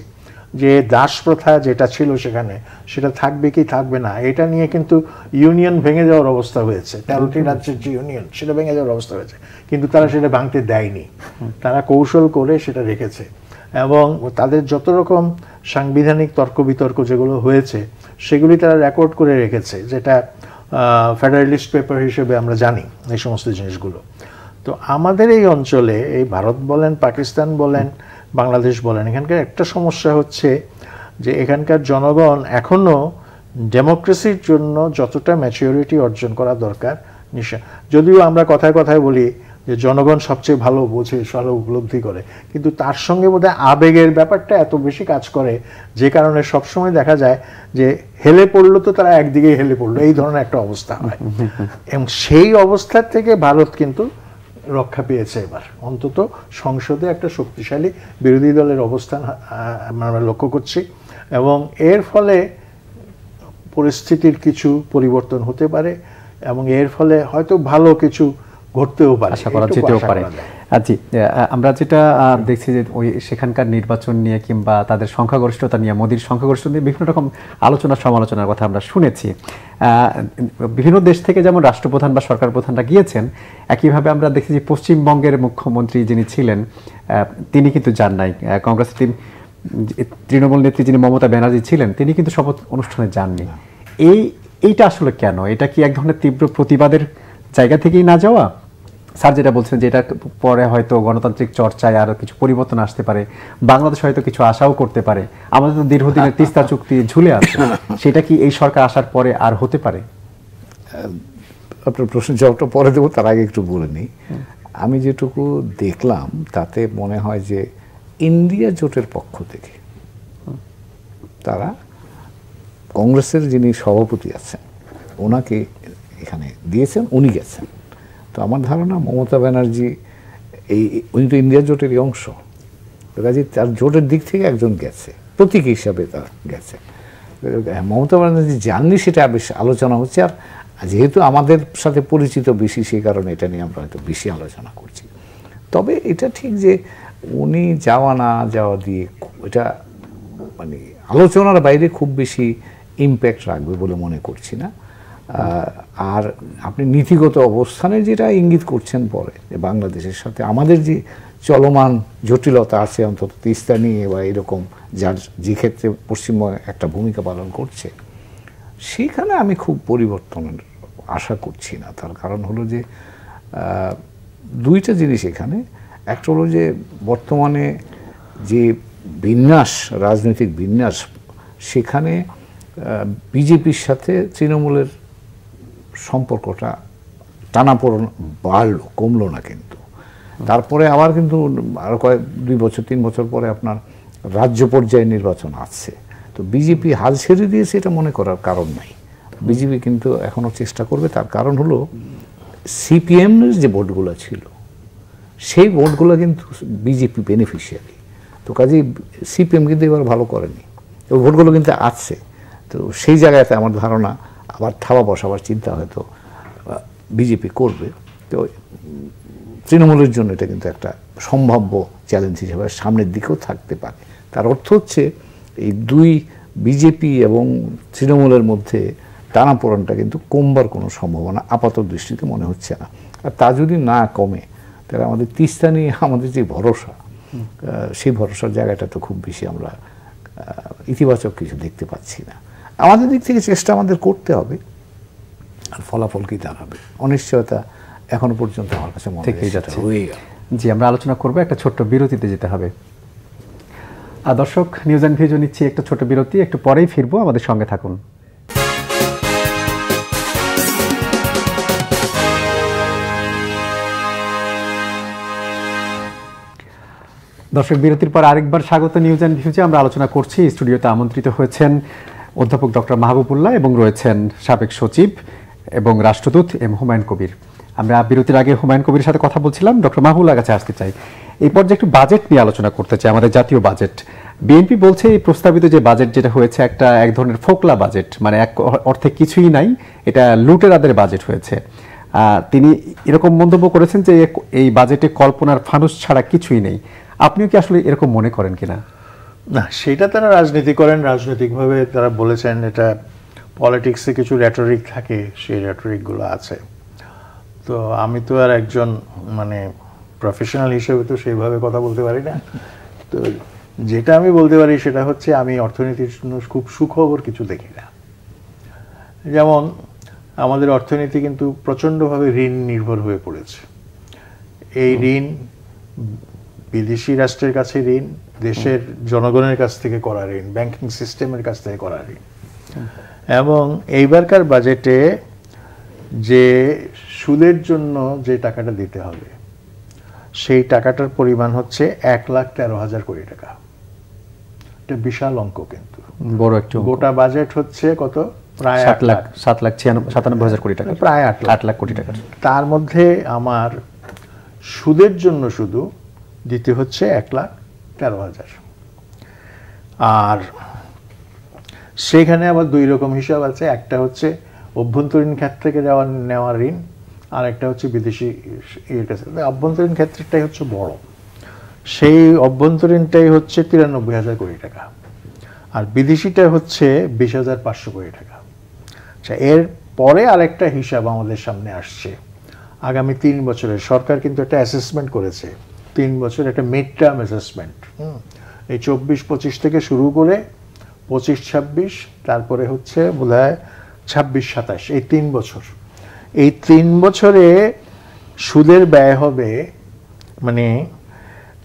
S3: যে দাস প্রথা যেটা ছিল সেখানে, সেটা থাকবে কি থাকবে না, এটা নিয়ে কিন্তু ইউনিয়ন ভেঙে যাওয়ার অবস্থা হয়েছে। 13টি রাজ্যের যে ইউনিয়ন, সেটা ভেঙে যাওয়ার অবস্থা হয়েছে, কিন্তু তারা সেটা ভাঙতে দেয়নি, তারা কৌশল করে সেটা রেখেছে। এবং তাদের যত রকম সাংবিধানিক তর্ক বিতর্ক যেগুলো হয়েছে সেগুলি তারা রেকর্ড করে রেখেছে, যেটা ফেডারেলিস্ট পেপার হিসেবে আমরা জানি এই সমস্ত জিনিসগুলো। তো আমাদের এই অঞ্চলে, এই ভারত বলেন, পাকিস্তান বলেন, বাংলাদেশ বলেন, এখানকার একটা সমস্যা হচ্ছে যে এখানকার জনগণ এখনও ডেমোক্রেসির জন্য যতটা ম্যাচিউরিটি অর্জন করা দরকার যদিও আমরা কথায় কথায় বলি যে জনগণ সবচেয়ে ভালো বোঝে, ভালো উপলব্ধি করে, কিন্তু তার সঙ্গে বোধহয় আবেগের ব্যাপারটা এত বেশি কাজ করে যে কারণে সবসময় দেখা যায় যে হেলে পড়লো তো তারা একদিকে হেলে পড়লো, এই ধরনের একটা অবস্থা হয়। এবং সেই অবস্থার থেকে ভারত কিন্তু রক্ষা পেয়েছে এবার, অন্তত সংসদে একটা শক্তিশালী বিরোধী দলের অবস্থান আমরা লক্ষ্য করছি, এবং এর ফলে পরিস্থিতির কিছু পরিবর্তন হতে পারে এবং এর ফলে হয়তো ভালো কিছু ঘটতেও পারে,
S1: আশা করা যেতেও পারে। জি, আমরা যেটা দেখছি যে ওই সেখানকার নির্বাচন নিয়ে কিংবা তাদের সংখ্যাগরিষ্ঠতা নিয়ে, মোদির সংখ্যাগরিষ্ঠতা নিয়ে বিভিন্ন রকম আলোচনা সমালোচনার কথা আমরা শুনেছি। বিভিন্ন দেশ থেকে যেমন রাষ্ট্রপ্রধান বা সরকার প্রধানরা গিয়েছেন, একইভাবে আমরা দেখছি যে পশ্চিমবঙ্গের মুখ্যমন্ত্রী যিনি ছিলেন তিনি কিন্তু যান নাই। কংগ্রেস তৃণমূল নেত্রী যিনি মমতা ব্যানার্জি ছিলেন তিনি কিন্তু শপথ অনুষ্ঠানে যাননি। এইটা আসলে কেন? এটা কি এক ধরনের তীব্র প্রতিবাদের জায়গা থেকেই না যাওয়া? স্যার যেটা বলছেন যে এটা পরে হয়তো গণতান্ত্রিক চর্চায় আরো কিছু পরিবর্তন আসতে পারে, বাংলাদেশ হয়তো কিছু আশাও করতে পারে, আমাদের তো দীর্ঘদিনের তিস্তা চুক্তি ঝুলে আছে, সেটা কি এই সরকার আসার পরে আর হতে পারে?
S4: আপনার প্রশ্নের জবাবটা পরে দেবো, তার আগে একটু বলে নিই। আমি যেটুকু দেখলাম তাতে মনে হয় যে ইন্ডিয়া জোটের পক্ষ থেকে তারা কংগ্রেসের যিনি সভাপতি আছেন ওনাকে এখানে দিয়েছেন, উনি গেছেন। তো আমার ধারণা মমতা ব্যানার্জি উনি তো ইন্ডিয়া জোটেরই অংশ, কাজে তার জোটের দিক থেকে একজন গেছে, প্রতীক হিসাবে তার গেছে। মমতা ব্যানার্জি জাননি সেটা বেশ আলোচনা হচ্ছে, আর যেহেতু আমাদের সাথে পরিচিত বেশি সেই কারণে এটা নিয়ে আমরা হয়তো বেশি আলোচনা করছি। তবে এটা ঠিক যে উনি যাওয়া না যাওয়া দিয়ে এটা মানে আলোচনার বাইরে খুব বেশি ইম্প্যাক্ট রাখবে বলে মনে করছি না। আর আপনি নীতিগত অবস্থানে যেটা ইঙ্গিত করছেন পরে যে বাংলাদেশের সাথে আমাদের যে চলমান জটিলতা আছে অন্তত তিস্তা নিয়ে বা এরকম, যার যে ক্ষেত্রে পশ্চিমবঙ্গ একটা ভূমিকা পালন করছে, সেখানে আমি খুব পরিবর্তনের আশা করছি না। তার কারণ হলো যে দুইটা জিনিস এখানে। একটা হলো যে বর্তমানে যে বিন্যাস, রাজনৈতিক বিন্যাস, সেখানে বিজেপির সাথে তৃণমূলের সম্পর্কটা টানাপোড়েন বাড়লো, কমলো না কিন্তু। তারপরে আবার কিন্তু আরও 2-3 বছর পরে আপনার রাজ্য পর্যায়ে নির্বাচন আছে। তো বিজেপি হাল ছেড়ে দিয়েছে এটা মনে করার কারণ নাই। বিজেপি কিন্তু এখনও চেষ্টা করবে। তার কারণ হলো সিপিএমের যে ভোটগুলো ছিল সেই ভোটগুলো কিন্তু বিজেপি বেনিফিশিয়ারি। তো কাজেই সিপিএম কিন্তু এবার ভালো করেনি, ওই ভোটগুলো কিন্তু আছে। তো সেই জায়গাতে আমার ধারণা আবার থাবা বসাবার চিন্তা হয়তো বিজেপি করবে। তো তৃণমূলের জন্য এটা কিন্তু একটা সম্ভাব্য চ্যালেঞ্জ হিসেবে সামনের দিকেও থাকতে পারে। তার অর্থ হচ্ছে এই দুই বিজেপি এবং তৃণমূলের মধ্যে টানাপোড়েনটা কিন্তু কমবার কোনো সম্ভাবনা আপাত দৃষ্টিতে মনে হচ্ছে না। আর তা যদি না কমে তাহলে আমাদের তিস্তা নিয়ে আমাদের যে ভরসা, সেই ভরসার জায়গাটা তো খুব বেশি আমরা ইতিবাচক কিছু দেখতে পাচ্ছি না। আমাদের দিক থেকে চেষ্টা আমাদের করতে হবে, আর ফলাফল কি দাঁড়াবে অনিশ্চয়তা এখনো পর্যন্ত আমার কাছে মনে
S1: থেকেই যাচ্ছে।
S4: হয়ে গেল।
S1: জি, আমরা আলোচনা করবো, একটা ছোট্ট বিরতিতে যেতে হবে। আর দর্শক, নিউজ অ্যান্ড ভিউজে নিচ্ছি একটা ছোট বিরতি, একটু পরেই ফিরবো, আমাদের সঙ্গে থাকুন। দর্শক, বিরতির পর আরেকবার স্বাগত নিউজ অ্যান্ড ভিউজে। আমরা আলোচনা করছি, স্টুডিওতে আমন্ত্রিত হয়েছেন অধ্যাপক ডক্টর মাহবুবুল্লাহ এবং রয়েছেন সাবেক সচিব এবং রাষ্ট্রদূত এম হুমায়ুন কবির। আমরা বিরতির আগে হুমায়ুন কবির সাথে কথা বলছিলাম, ডক্টর মাহবুবুল্লাহর কাছে আসতে চাই। এই পর্যায়ে একটু বাজেট নিয়ে আলোচনা করতে চাই, আমাদের জাতীয় বাজেট। বিএনপি বলছে এই প্রস্তাবিত যে বাজেট যেটা হয়েছে এক ধরনের ফোকলা বাজেট, মানে এক অর্থে কিছুই নাই, এটা লুটেরাদের বাজেট হয়েছে। তিনি এরকম মন্তব্য করেছেন যে এই বাজেটে কল্পনার ফানুস ছাড়া কিছুই নেই। আপনিও কি আসলে এরকম মনে করেন কিনা?
S3: না, সেটা তারা রাজনীতি করেন, রাজনৈতিকভাবে তারা বলেছেন। এটা পলিটিক্সে কিছু রেটরিক থাকে, সেই রেটরিকগুলো আছে। তো আমি তো আর একজন মানে প্রফেশনাল হিসেবে তো সেইভাবে কথা বলতে পারি না। তো যেটা আমি বলতে পারি সেটা হচ্ছে আমি অর্থনীতির জন্য খুব সুখবর কিছু দেখি না। যেমন আমাদের অর্থনীতি কিন্তু প্রচণ্ডভাবে ঋণ নির্ভর হয়ে পড়েছে। এই ঋণ বিদেশি রাষ্ট্রের কাছে ঋণ, দেশের জনগণের কাছ থেকে করা ঋণ, ব্যাংকিং সিস্টেমের কাছ থেকে করা ঋণ। এবং এইবারকার বাজেটে যে সুদের জন্য যে টাকাটা দিতে হবে সেই টাকাটার পরিমাণ হচ্ছে 1,13,000 কোটি টাকা। এটা বিশাল অঙ্ক, কিন্তু
S1: বড় একটু।
S3: গোটা বাজেট হচ্ছে কত? প্রায়
S1: 7,97,000 কোটি টাকা,
S3: প্রায়
S1: 8 লাখ কোটি টাকা।
S3: তার মধ্যে আমার সুদের জন্য শুধু দিতে হচ্ছে 1,13,000। আর সেখানে আবার দুই রকম হিসাব আছে। একটা হচ্ছে অভ্যন্তরীণ ক্ষেত্র থেকে নেওয়া ঋণ, আর একটা হচ্ছে বিদেশি ইয়ের কাছে। অভ্যন্তরীণ ক্ষেত্রটাই হচ্ছে বড়, সেই অভ্যন্তরীণটাই হচ্ছে 93,000 কোটি টাকা, আর বিদেশিটা হচ্ছে 20,500 কোটি টাকা। আচ্ছা, এর পরে আরেকটা হিসাব আমাদের সামনে আসছে। আগামী 3 বছরের সরকার কিন্তু একটা অ্যাসেসমেন্ট করেছে, 3 বছর একটা মিড টার্ম অ্যাসেসমেন্ট। এই 24-25 থেকে শুরু করে 25-26, তারপরে হচ্ছে বোধহয় 26-27, এই 3 বছর। এই 3 বছরে সুদের ব্যয় হবে মানে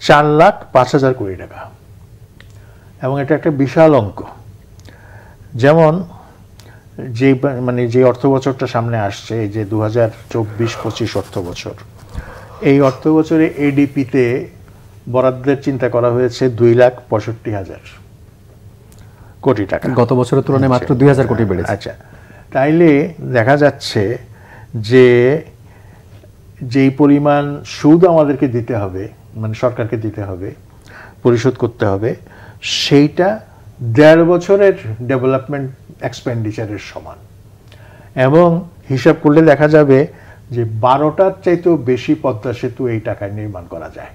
S3: 4,05,000 কোটি টাকা, এবং এটা একটা বিশাল অঙ্ক। যেমন যে অর্থ বছরটা সামনে আসছে, এই যে 2024-25 অর্থ বছর, এই অর্থ বছরে এডিপিতে বরাদ্দের চিন্তা করা হয়েছে 2,65,000 কোটি টাকা,
S1: গত বছরের তুলনায় মাত্র 2,000 কোটি বেড়েছে।
S3: আচ্ছা, তাইলে দেখা যাচ্ছে যে যেই পরিমাণ সুদ আমাদেরকে দিতে হবে, মানে সরকারকে দিতে হবে, পরিশোধ করতে হবে, সেইটা 1.5 বছরের ডেভেলপমেন্ট এক্সপেন্ডিচারের সমান। এবং হিসাব করলে দেখা যাবে যে 12টার চাইতেও বেশি পদ্মা সেতু এই টাকায় নির্মাণ করা যায়।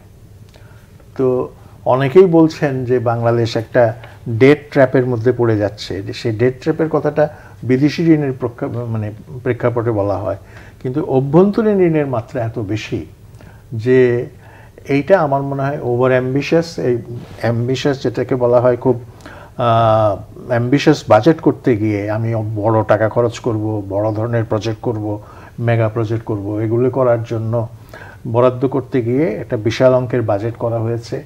S3: তো অনেকেই বলছেন যে বাংলাদেশ একটা ডেট ট্র্যাপের মধ্যে পড়ে যাচ্ছে, যে সেই ডেট ট্র্যাপের কথাটা বিদেশি ঋণের প্রেক্ষাপটে বলা হয়, কিন্তু অভ্যন্তরীণ ঋণের মাত্রা এত বেশি যে এইটা আমার মনে হয় ওভার অ্যাম্বিশাস। এই অ্যাম্বিশাস যেটাকে বলা হয়, খুব অ্যাম্বিশাস বাজেট করতে গিয়ে আমি বড় টাকা খরচ করব, বড় ধরনের প্রজেক্ট করব, মেগা প্রজেক্ট করব, এগুলো করার জন্য বরাদ্দ করতে গিয়ে একটা বিশাল অঙ্কের বাজেট করা হয়েছে।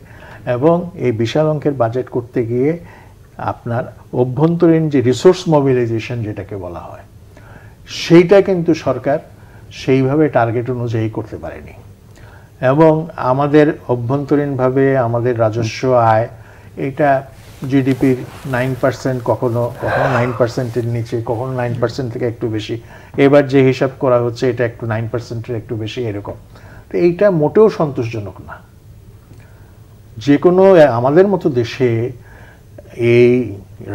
S3: এবং এই বিশাল অঙ্কের বাজেট করতে গিয়ে আপনার অভ্যন্তরীণ যে রিসোর্স মোবিলাইজেশন যেটাকে বলা হয়, সেইটা কিন্তু সরকার সেইভাবে টার্গেট অনুযায়ী করতে পারেনি। এবং আমাদের অভ্যন্তরীণভাবে আমাদের রাজস্ব আয় এটা জিডিপির 9%, কখনো 9%-এর নিচে, কখনো 9% থেকে একটু বেশি। এবার যে হিসাব করা হচ্ছে এটা একটু 9%-এর একটু বেশি, এরকম। তো এইটা মোটেও সন্তোষজনক না। যে কোনো আমাদের মতো দেশে এই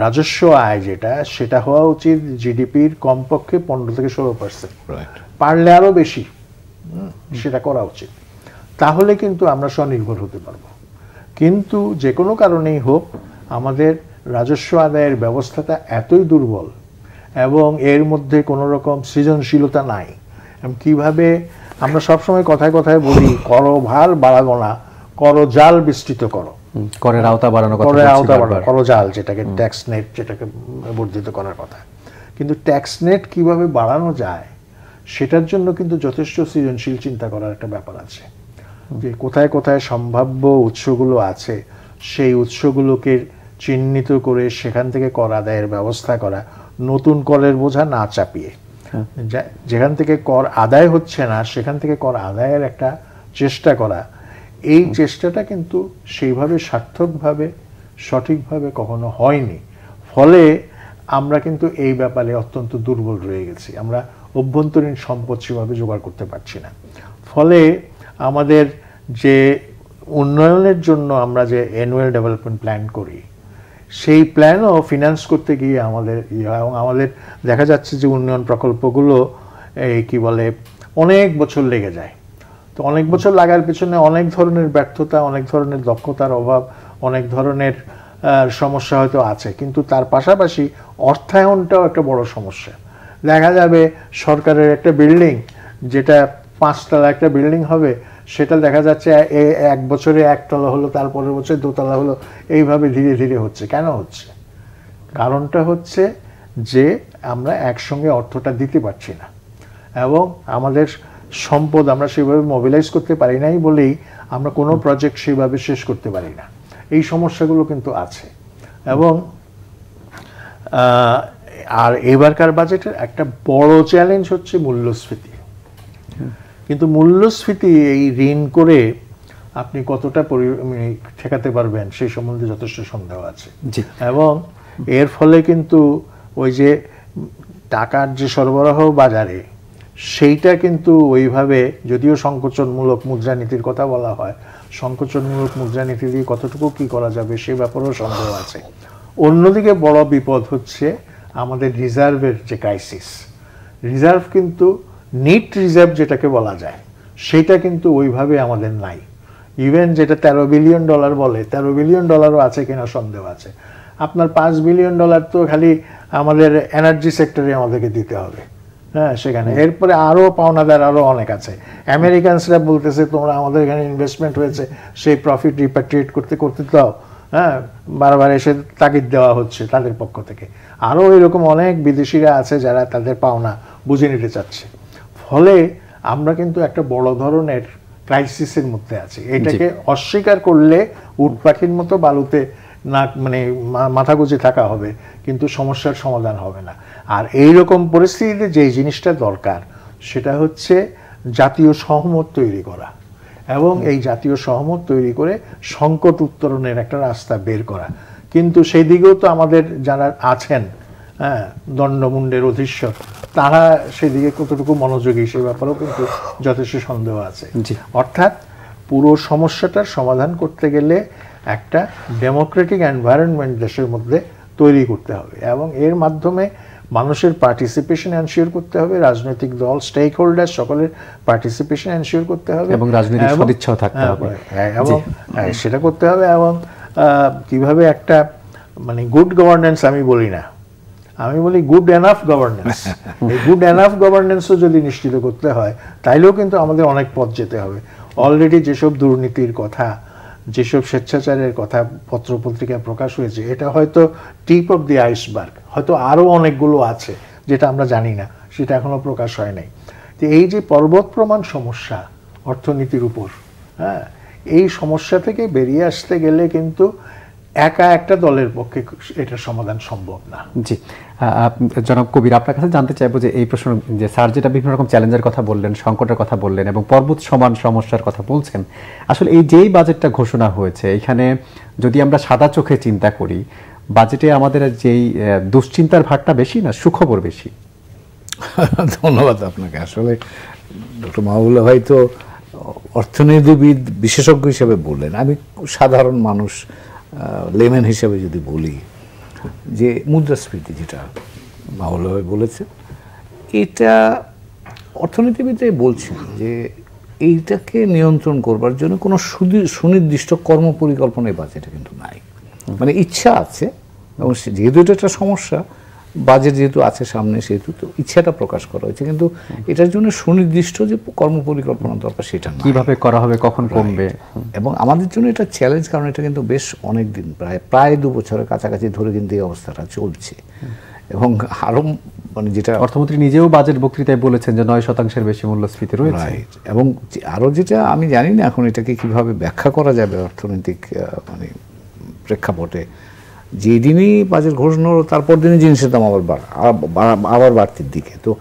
S3: রাজস্ব আয় যেটা, সেটা হওয়া উচিত জিডিপির কমপক্ষে 15 থেকে 16%, পারলে আরো বেশি সেটা করা উচিত। তাহলে কিন্তু আমরা স্বনির্ভর হতে পারবো। কিন্তু যে কোনো কারণেই হোক, আমাদের রাজস্ব আদায়ের ব্যবস্থাটা এতই দুর্বল এবং এর মধ্যে কোনো রকম সৃজনশীলতা নাই। কিভাবে আমরা সবসময় কথায় কথায় বলি, করো ভার বাড়াবো না, করো জাল বিস্তৃত করো,
S1: করের আওতা বাড়ানো,
S3: করের আওতা বাড়ানো, করো জাল, যেটাকে ট্যাক্স নেট, যেটাকে বর্ধিত করার কথা। কিন্তু ট্যাক্স নেট কিভাবে বাড়ানো যায় সেটার জন্য কিন্তু যথেষ্ট সৃজনশীল চিন্তা করার একটা ব্যাপার আছে। যে কোথায় কোথায় সম্ভাব্য উৎসগুলো আছে, সেই উৎসগুলোকে চিহ্নিত করে সেখান থেকে কর আদায়ের ব্যবস্থা করা, নতুন করের বোঝা না চাপিয়ে, যেখান থেকে কর আদায় হচ্ছে না সেখান থেকে কর আদায়ের একটা চেষ্টা করা। এই চেষ্টাটা কিন্তু সেইভাবে সার্থকভাবে সঠিকভাবে কখনো হয়নি। ফলে আমরা কিন্তু এই ব্যাপারে অত্যন্ত দুর্বল রয়ে গেছি। আমরা অভ্যন্তরীণ সম্পদ সেভাবে জোগাড় করতে পারছি না। ফলে আমাদের যে উন্নয়নের জন্য আমরা যে অ্যানুয়াল ডেভেলপমেন্ট প্ল্যান করি, সেই প্ল্যানও ফিনান্স করতে গিয়ে আমাদের এবং আমাদের দেখা যাচ্ছে যে উন্নয়ন প্রকল্পগুলো এই কি বলে অনেক বছর লেগে যায়। তো অনেক বছর লাগার পেছনে অনেক ধরনের ব্যর্থতা, অনেক ধরনের দক্ষতার অভাব, অনেক ধরনের সমস্যা হয়তো আছে, কিন্তু তার পাশাপাশি অর্থায়নটাও একটা বড় সমস্যা। দেখা যাবে সরকারের একটা বিল্ডিং, যেটা 5 তলা একটা বিল্ডিং হবে, সেটা দেখা যাচ্ছে এক বছরে 1 তলা হলো, তারপরের বছর 2 তলা হলো, এইভাবে ধীরে ধীরে হচ্ছে। কেন হচ্ছে? কারণটা হচ্ছে যে আমরা একসঙ্গে অর্থটা দিতে পারছি না এবং আমাদের সম্পদ আমরা সেভাবে মোবিলাইজ করতে পারি নাই বলেই আমরা কোনো প্রজেক্ট সেভাবে শেষ করতে পারি না। এই সমস্যাগুলো কিন্তু আছে। এবং আর এবারকার বাজেটের একটা বড় চ্যালেঞ্জ হচ্ছে মূল্যস্ফীতি। কিন্তু মূল্যস্ফীতি এই ঋণ করে আপনি কতটা ঠেকাতে পারবেন সেই সম্বন্ধে যথেষ্ট সন্দেহ আছে। এবং এর ফলে কিন্তু ওই যে টাকার যে সরবরাহ বাজারে, সেইটা কিন্তু ওইভাবে, যদিও সংকোচনমূলক মুদ্রানীতির কথা বলা হয়, সংকোচনমূলক মুদ্রানীতি দিয়ে কতটুকু কি করা যাবে সে ব্যাপারেও সন্দেহ আছে। অন্যদিকে বড় বিপদ হচ্ছে আমাদের রিজার্ভের যে ক্রাইসিস। রিজার্ভ কিন্তু নিট রিজার্ভ যেটাকে বলা যায়, সেটা কিন্তু ওইভাবে আমাদের নাই। ইভেন যেটা $13 বিলিয়ন বলে, $13 বিলিয়ন আছে কিনা সন্দেহ আছে। আপনার $5 বিলিয়ন তো খালি আমাদের এনার্জি সেক্টরে আমাদেরকে দিতে হবে, হ্যাঁ, সেখানে। এরপরে আরও পাওনাদার আরও অনেক আছে। আমেরিকানসরা বলতেছে তোমরা আমাদের এখানে ইনভেস্টমেন্ট হয়েছে, সেই প্রফিট রিপ্যাট্রিয়েট করতে করতে দাও, হ্যাঁ, বারবার এসে তাগিদ দেওয়া হচ্ছে তাদের পক্ষ থেকে। আরও এরকম অনেক বিদেশিরা আছে যারা তাদের পাওনা বুঝে নিতে চাচ্ছে। ফলে আমরা কিন্তু একটা বড় ধরনের ক্রাইসিসের মধ্যে আছি। এটাকে অস্বীকার করলে উট পাখির মতো বালুতে না মানে মাথা গুঁজে থাকা হবে, কিন্তু সমস্যার সমাধান হবে না। আর এই রকম পরিস্থিতিতে যে জিনিসটা দরকার সেটা হচ্ছে জাতীয় সহমত তৈরি করা, এবং এই জাতীয় সহমত তৈরি করে সংকট উত্তরণের একটা রাস্তা বের করা। কিন্তু সেই দিকেও তো আমাদের যারা আছেন, হ্যাঁ, দণ্ডমুণ্ডের অধীশ্বর, তারা সেদিকে কতটুকু মনোযোগী সে ব্যাপারেও কিন্তু যথেষ্ট সন্দেহ আছে। অর্থাৎ পুরো সমস্যাটার সমাধান করতে গেলে একটা ডেমোক্রেটিক এনভায়রনমেন্ট দেশের মধ্যে তৈরি করতে হবে, এবং এর মাধ্যমে মানুষের পার্টিসিপেশন এনশিওর করতে হবে, রাজনৈতিক দল, স্টেক হোল্ডার সকলের পার্টিসিপেশন এনশিওর করতে হবে,
S1: এবং রাজনৈতিক সদিচ্ছাও থাকতে হবে,
S3: এবং সেটা করতে হবে। এবং কিভাবে একটা মানে গুড গভর্নেন্স আমি বলি না, আমি বলি গুড এনাফ গভর্নেন্স। এই গুড এনাফ গভর্নেন্সও যদি নিশ্চিত করতে হয় তাইলেও কিন্তু আমাদের অনেক পথ যেতে হবে। অলরেডি যেসব দুর্নীতির কথা, যেসব স্বেচ্ছাচারের কথা পত্রপত্রিকায় প্রকাশ হয়েছে, এটা হয়তো টিপ অফ দি আইসবার্গ, হয়তো আরও অনেকগুলো আছে যেটা আমরা জানি না, সেটা এখনো প্রকাশ হয় নাই। তো এই যে পর্বত প্রমাণ সমস্যা অর্থনীতির উপর, হ্যাঁ, এই সমস্যা থেকে বেরিয়ে আসতে গেলে কিন্তু একা একটা দলের পক্ষে এটার সমাধান সম্ভব না।
S1: জি, জনাব কবির, আপনার কাছে জানতে চাইবো যে এই প্রশ্ন, যে স্যার যেটা বিভিন্ন রকম চ্যালেঞ্জের কথা বললেন, সংকটের কথা বললেন এবং পর্বত সমান সমস্যার কথা বলছেন, আসলে এই যেই বাজেটটা ঘোষণা হয়েছে, এখানে যদি আমরা সাদা চোখে চিন্তা করি, বাজেটে আমাদের যেই দুশ্চিন্তার ভারটা বেশি না সুখবর বেশি?
S4: ধন্যবাদ আপনাকে। আসলে ডক্টর মাহবুবুল্লাহ ভাই তো অর্থনীতিবিদ বিশেষজ্ঞ হিসেবে বললেন, আমি সাধারণ মানুষ লেম্যান হিসেবে যদি বলি যে মুদ্রাস্ফীতি যেটা মাহবুবুল্লাহ ভাই বলেছে, এটা অর্থনীতিবিদরাই বলছেন যে এইটাকে নিয়ন্ত্রণ করবার জন্য কোনো সুনির্দিষ্ট কর্মপরিকল্পনা এই বাজেটে কিন্তু নাই। মানে ইচ্ছা আছে, এবং যেহেতু এটা একটা সমস্যা, বাজেট যেহেতু আছে সামনে, সেহেতু তো ইচ্ছাটা প্রকাশ করা হয়েছে, কিন্তু এটার জন্য সুনির্দিষ্ট যে কর্মপরিকল্পনা দরকার সেটা না,
S1: কিভাবে করা হবে, কখন কমবে।
S4: এবং আমাদের জন্য এটা চ্যালেঞ্জ, কারণ এটা কিন্তু বেশ অনেক দিন, প্রায় 2 বছরের কাছাকাছি ধরে কিন্তু এই অবস্থাটা চলছে। এবং আরো মানে যেটা
S1: অর্থমন্ত্রী নিজেও বাজেট বক্তৃতায় বলেছেন যে 9% বেশি মূল্যস্ফীতি রয়েছে।
S4: এবং আরো যেটা আমি জানি না এখন এটাকে কিভাবে ব্যাখ্যা করা যাবে অর্থনৈতিক মানে প্রেক্ষাপটে, যেদিনই বাজেট ঘোষণা হলো তারপর দিনই জিনিসের দাম আবার বাড়তির দিকে। তো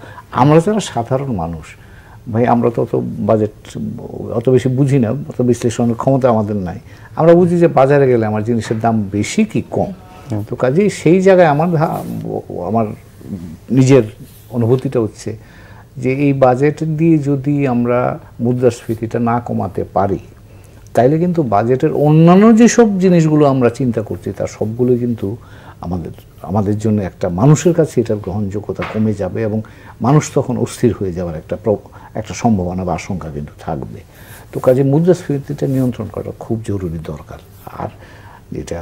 S4: আমরা যারা সাধারণ মানুষ ভাই, আমরা তো অত বাজেট অত বেশি বুঝি না, অত বিশ্লেষণের ক্ষমতা আমাদের নাই। আমরা বুঝি যে বাজারে গেলে আমার জিনিসের দাম বেশি কি কম। তো কাজেই সেই জায়গায় আমার নিজের অনুভূতিটা হচ্ছে যে এই বাজেট দিয়ে যদি আমরা মুদ্রাস্ফীতিটা না কমাতে পারি, তাইলে কিন্তু বাজেটের অন্যান্য যেসব জিনিসগুলো আমরা চিন্তা করছি তার সবগুলো কিন্তু আমাদের জন্য একটা মানুষের কাছে এটার গ্রহণযোগ্যতা কমে যাবে, এবং মানুষ তখন অস্থির হয়ে যাওয়ার একটা সম্ভাবনা বা আশঙ্কা কিন্তু থাকবে। তো কাজে মুদ্রাস্ফীতিটা নিয়ন্ত্রণ করা খুব জরুরি দরকার। আর যেটা